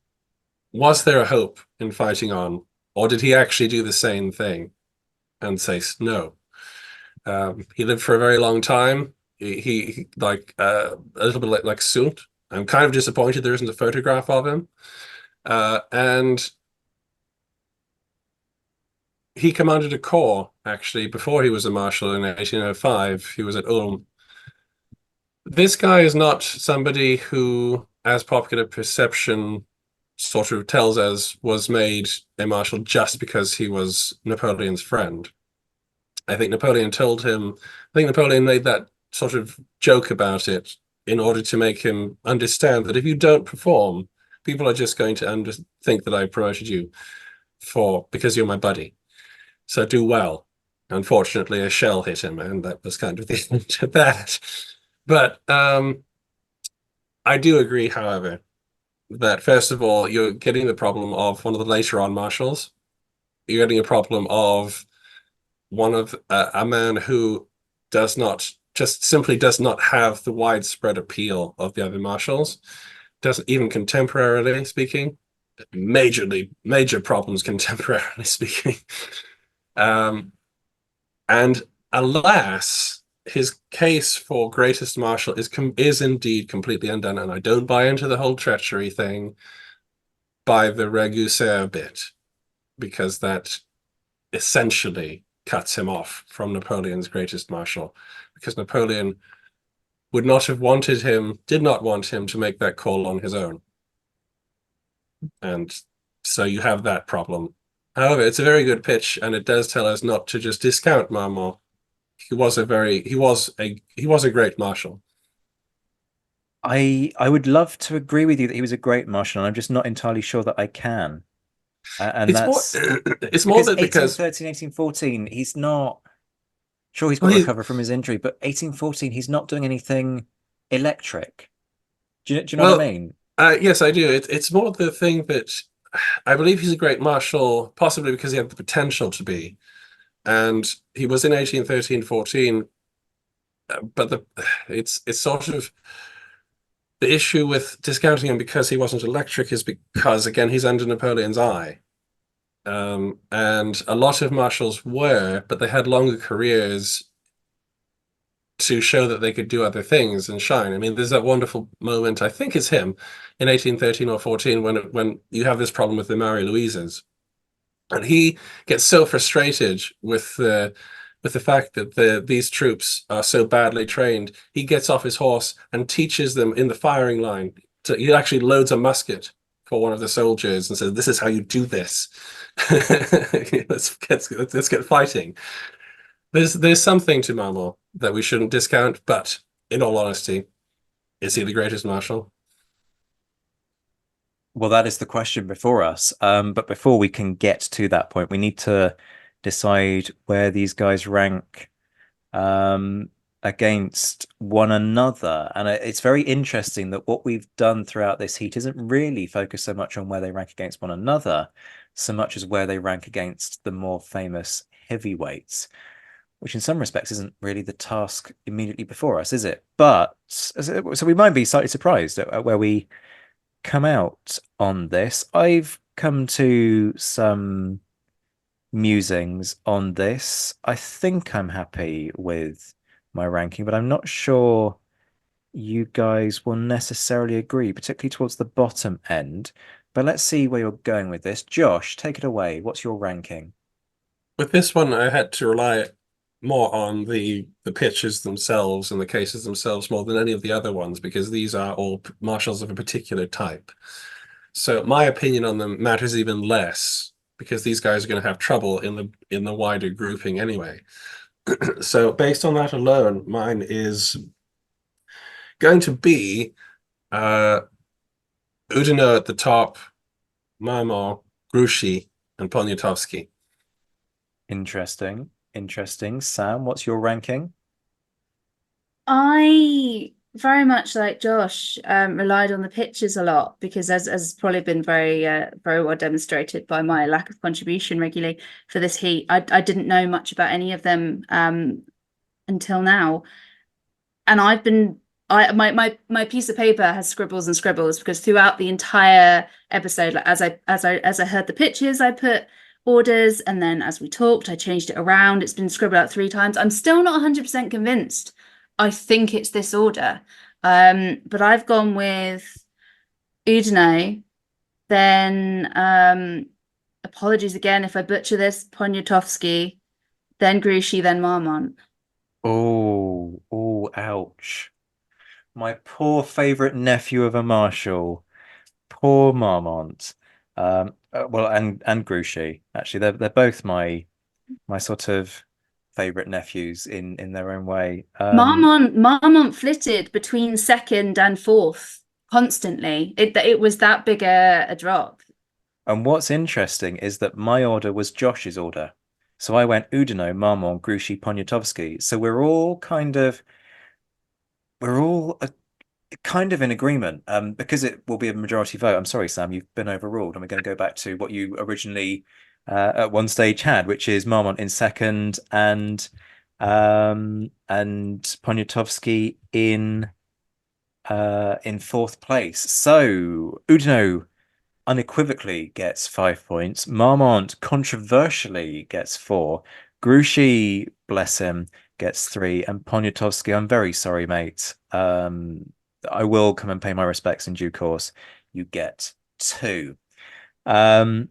Was there a hope in fighting on? Or did he actually do the same thing and say no? He lived for a very long time. He like a little bit like Soult. I'm kind of disappointed there isn't a photograph of him. And he commanded a corps, actually, before he was a marshal in 1805. He was at Ulm. This guy is not somebody who, as popular perception sort of tells us, was made a marshal just because he was Napoleon's friend. I think Napoleon made that sort of joke about it in order to make him understand that if you don't perform, people are just going to think that I promoted you because you're my buddy. So do well. Unfortunately, a shell hit him, and that was kind of the end of that. But I do agree, however, that first of all, you're getting the problem of one of the later on marshals. You're getting a problem of one of a man who simply does not have the widespread appeal of the other marshals. Doesn't, even contemporarily speaking, major problems contemporarily speaking. And alas, his case for greatest marshal is indeed completely undone, and I don't buy into the whole treachery thing by the Ragusa bit, because that essentially cuts him off from Napoleon's greatest marshal, because Napoleon did not want him to make that call on his own. And so you have that problem. However, it's a very good pitch, and it does tell us not to just discount Marmont. He was a great marshal. I would love to agree with you that he was a great marshal, and I'm just not entirely sure that I can. And it's more that because 1813, 1814, he's not sure he's got to recover from his injury, but 1814, he's not doing anything electric. Do you know what I mean? Yes, I do. It's more the thing that I believe he's a great marshal, possibly because he had the potential to be. And he was in 1813-14, but it's sort of the issue with discounting him because he wasn't electric is because, again, he's under Napoleon's eye. And a lot of marshals were, but they had longer careers to show that they could do other things and shine. I mean, there's that wonderful moment, I think it's him, in 1813 or 14, when you have this problem with the Marie Louises. And he gets so frustrated with the fact that these troops are so badly trained, he gets off his horse and teaches them in the firing line. He actually loads a musket for one of the soldiers and says, "This is how you do this." let's get fighting. There's something to Marmont that we shouldn't discount, but in all honesty, is he the greatest marshal? Well, that is the question before us. But before we can get to that point, we need to decide where these guys rank against one another. And it's very interesting that what we've done throughout this heat isn't really focused so much on where they rank against one another, so much as where they rank against the more famous heavyweights, which in some respects isn't really the task immediately before us, is it? But so we might be slightly surprised at where we come out on this. I've come to some musings on this. I think I'm happy with my ranking, but I'm not sure you guys will necessarily agree, particularly towards the bottom end. But let's see where you're going with this. Josh, take it away. What's your ranking? With this one, I had to rely more on the pitches themselves and the cases themselves more than any of the other ones, because these are all marshals of a particular type. So my opinion on them matters even less because these guys are going to have trouble in the wider grouping anyway. So based on that alone, mine is going to be Oudinot at the top, Marmont, Grouchy, and Poniatowski. Interesting. Interesting. Sam, what's your ranking? I very much like Josh relied on the pictures a lot because as probably been very well demonstrated by my lack of contribution regularly for this heat, I didn't know much about any of them until now, and my piece of paper has scribbles and scribbles because throughout the entire episode, like as I heard the pitches, I put orders, and then as we talked, I changed it around. It's been scribbled out 3 times. I'm still not 100% convinced. I think it's this order, but I've gone with Oudinot. Then apologies again if I butcher this. Poniatowski, then Grouchy, then Marmont. Oh, ouch. My poor favorite nephew of a marshal, poor Marmont. Well, and Grouchy, actually, they're both my sort of favorite nephews in their own way. Marmont flitted between second and fourth constantly. It was that big a drop. And what's interesting is that my order was Josh's order. So I went Oudinot, Marmont, Grouchy, Poniatowski. So we're all kind of in agreement, because it will be a majority vote. I'm sorry, Sam, you've been overruled, and we're going to go back to what you originally at one stage had, which is Marmont in second and Poniatowski in fourth place. So Oudinot unequivocally gets 5 points. Marmont controversially gets 4. Grouchy, bless him, gets 3, and Poniatowski, I'm very sorry, mate. I will come and pay my respects in due course. You get 2. But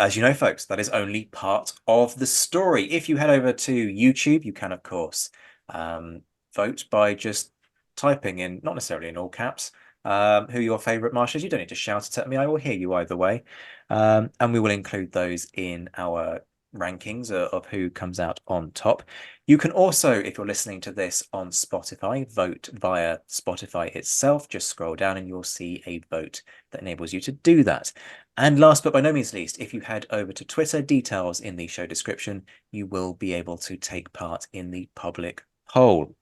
as you know, folks, that is only part of the story. If you head over to YouTube, you can, of course, vote by just typing in, not necessarily in all caps, who your favorite marshals. You don't need to shout it at me. I will hear you either way. And we will include those in our rankings of who comes out on top. You can also, if you're listening to this on Spotify, vote via Spotify itself. Just scroll down and you'll see a vote that enables you to do that. And last but by no means least, if you head over to Twitter, details in the show description, you will be able to take part in the public poll.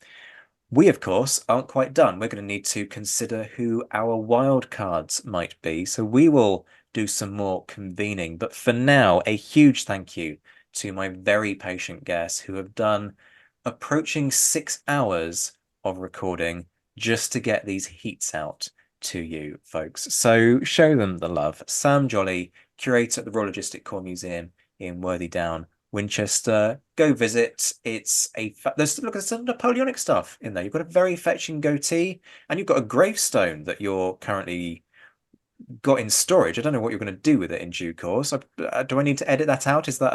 We, of course, aren't quite done. We're going to need to consider who our wild cards might be. So we will do some more convening. But for now, a huge thank you to my very patient guests who have done approaching 6 hours of recording just to get these heats out to you folks. So show them the love. Sam Jolly, curator at the Royal Logistic Corps Museum in Worthy Down, Winchester. Go visit. It's there's some Napoleonic stuff in there. You've got a very fetching goatee, and you've got a gravestone that you're currently got in storage. I don't know what you're going to do with it in due course. Do I need to edit that out? Is that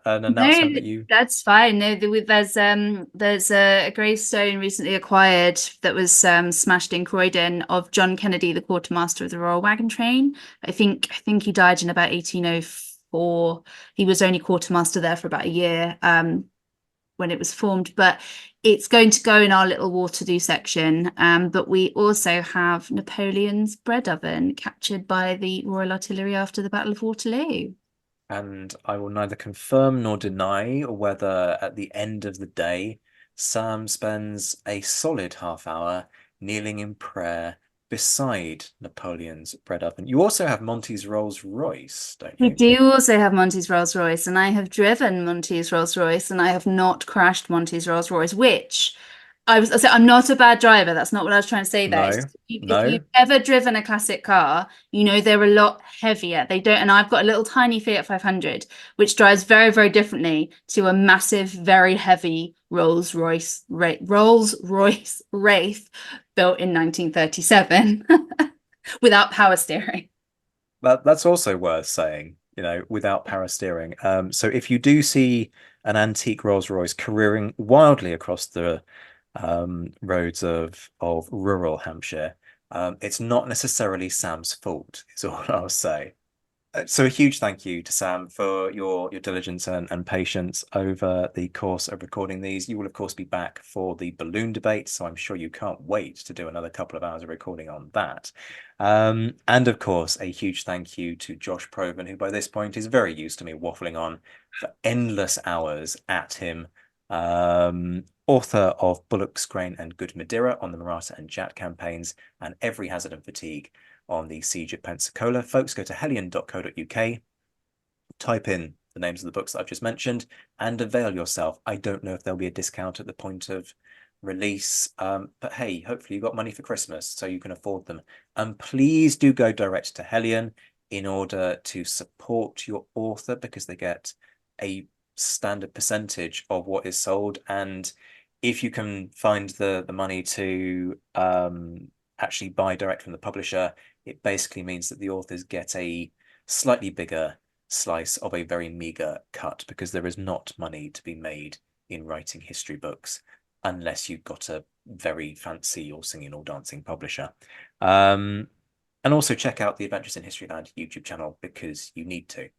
an announcement that you? That's fine. No, there's a gravestone recently acquired that was smashed in Croydon of John Kennedy, the quartermaster of the Royal Wagon Train. I think he died in about 1804. He was only quartermaster there for about a year when it was formed, but it's going to go in our little Waterloo section. But we also have Napoleon's bread oven captured by the Royal Artillery after the Battle of Waterloo. And I will neither confirm nor deny whether at the end of the day, Sam spends a solid half hour kneeling in prayer beside Napoleon's bread oven. You also have Monty's Rolls Royce, don't you? We do also have Monty's Rolls Royce, and I have driven Monty's Rolls Royce, and I have not crashed Monty's Rolls Royce, which I'm not a bad driver. That's not what I was trying to say there. No, If you've ever driven a classic car, you know they're a lot heavier. They don't, and I've got a little tiny Fiat 500, which drives very, very differently to a massive, very heavy Rolls Royce Wraith built in 1937 without power steering. That's also worth saying, without power steering. So if you do see an antique Rolls Royce careering wildly across the roads of rural Hampshire, it's not necessarily Sam's fault, is all I'll say. So a huge thank you to Sam for your diligence and patience over the course of recording these. You will, of course, be back for the balloon debate, so I'm sure you can't wait to do another couple of hours of recording on that. And of course, a huge thank you to Josh Provan, who by this point is very used to me waffling on for endless hours at him. Author of Bullocks, Grain and Good Madeira on the Maratha and Jat campaigns, and Every Hazard and Fatigue on the Siege of Pensacola. Folks, go to hellion.co.uk, type in the names of the books that I've just mentioned, and avail yourself. I don't know if there'll be a discount at the point of release, but hey, hopefully you got money for Christmas so you can afford them. And please do go direct to Hellion in order to support your author, because they get a standard percentage of what is sold. And if you can find the money to actually buy direct from the publisher, it basically means that the authors get a slightly bigger slice of a very meager cut, because there is not money to be made in writing history books unless you've got a very fancy or singing or dancing publisher. And also check out the Adventures in Historyland YouTube channel, because you need to.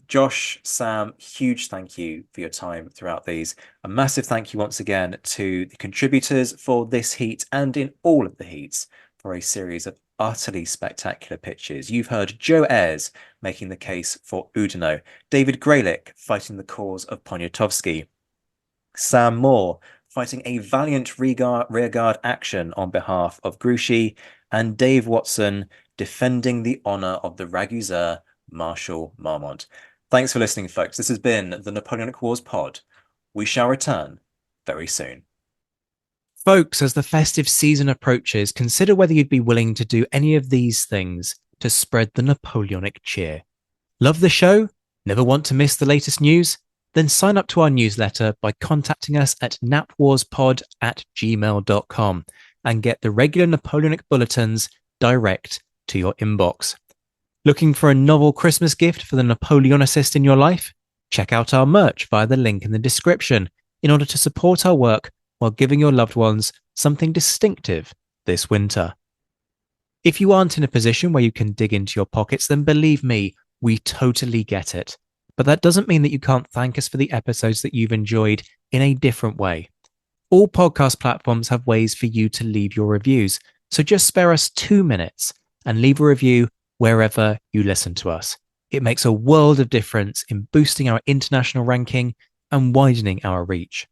Josh, Sam, huge thank you for your time throughout these. A massive thank you once again to the contributors for this heat and in all of the heats for a series of utterly spectacular pitches. You've heard Joe Ayres making the case for Oudinot, David Graylick fighting the cause of Poniatowski, Sam Moore fighting a valiant rearguard action on behalf of Grouchy, and Dave Watson defending the honour of the Ragusa Marshal Marmont. Thanks for listening, folks. This has been the Napoleonic Wars pod. We shall return very soon. Folks, as the festive season approaches, consider whether you'd be willing to do any of these things to spread the Napoleonic cheer. Love the show? Never want to miss the latest news? Then sign up to our newsletter by contacting us at napwarspod@gmail.com and get the regular Napoleonic bulletins direct to your inbox. Looking for a novel Christmas gift for the Napoleonicist in your life? Check out our merch via the link in the description in order to support our work while giving your loved ones something distinctive this winter. If you aren't in a position where you can dig into your pockets, then believe me, we totally get it. But that doesn't mean that you can't thank us for the episodes that you've enjoyed in a different way. All podcast platforms have ways for you to leave your reviews, so just spare us 2 minutes and leave a review wherever you listen to us. It makes a world of difference in boosting our international ranking and widening our reach.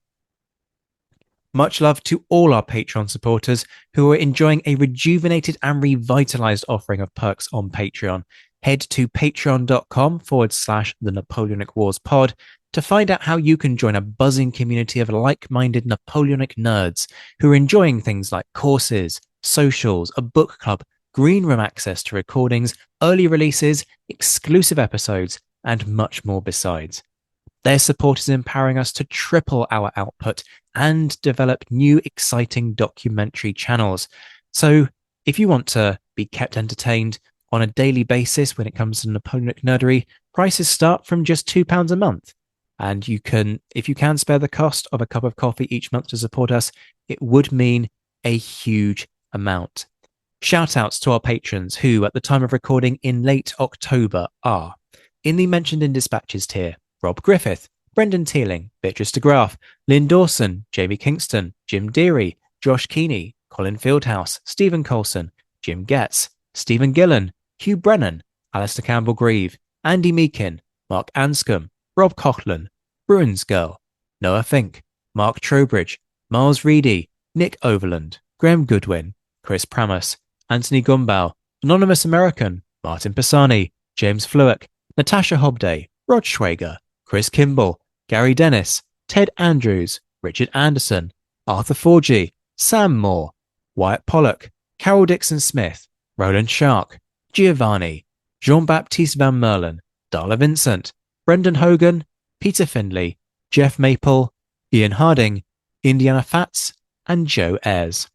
Much love to all our Patreon supporters who are enjoying a rejuvenated and revitalized offering of perks on Patreon. Head to patreon.com/the Napoleonic Wars pod to find out how you can join a buzzing community of like-minded Napoleonic nerds who are enjoying things like courses, socials, a book club, green room access to recordings, early releases, exclusive episodes, and much more besides. Their support is empowering us to triple our output and develop new exciting documentary channels. So if you want to be kept entertained on a daily basis when it comes to Napoleonic nerdery, prices start from just £2 a month. And you can, if you can spare the cost of a cup of coffee each month to support us, it would mean a huge amount. Shout outs to our patrons who, at the time of recording in late October, are in the mentioned in dispatches tier: Rob Griffith, Brendan Teeling, Beatrice de Graaf, Lynn Dawson, Jamie Kingston, Jim Deary, Josh Keeney, Colin Fieldhouse, Stephen Colson, Jim Getz, Stephen Gillen, Hugh Brennan, Alistair Campbell-Grieve, Andy Meakin, Mark Anscombe, Rob Coughlin, Bruins Girl, Noah Fink, Mark Trowbridge, Miles Reedy, Nick Overland, Graham Goodwin, Chris Pramus, Anthony Gumbau, Anonymous American, Martin Pisani, James Fluick, Natasha Hobday, Rod Schwager, Chris Kimball, Gary Dennis, Ted Andrews, Richard Anderson, Arthur Forgy, Sam Moore, Wyatt Pollock, Carol Dixon Smith, Roland Shark, Giovanni, Jean-Baptiste Van Merlen, Darla Vincent, Brendan Hogan, Peter Findlay, Jeff Maple, Ian Harding, Indiana Fats, and Joe Ayres.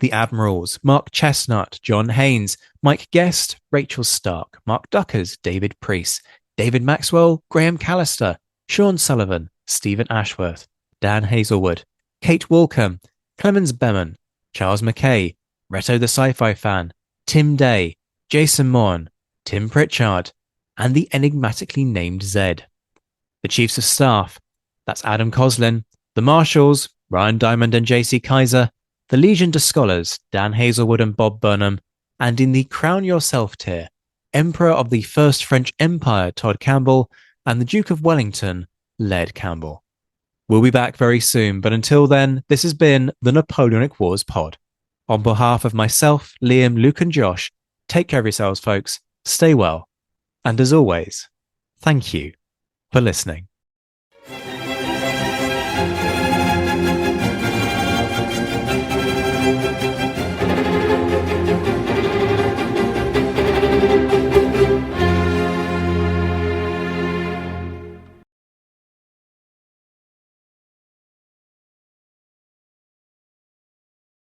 The Admirals: Mark Chestnut, John Haynes, Mike Guest, Rachel Stark, Mark Duckers, David Priest, David Maxwell, Graham Callister, Sean Sullivan, Stephen Ashworth, Dan Hazelwood, Kate Walcombe, Clemens Beman, Charles McKay, Reto the Sci-Fi Fan, Tim Day, Jason Moran, Tim Pritchard, and the enigmatically named Zed. The Chiefs of Staff, that's Adam Coslin, the Marshals, Ryan Diamond and JC Kaiser, the Legion de Scholars, Dan Hazelwood and Bob Burnham, and in the Crown Yourself tier, Emperor of the First French Empire Todd Campbell and the Duke of Wellington Laird Campbell. We'll be back very soon, but until then, this has been the Napoleonic Wars Pod. On behalf of myself, Liam, Luke and Josh, take care of yourselves, folks, stay well, and as always, thank you for listening.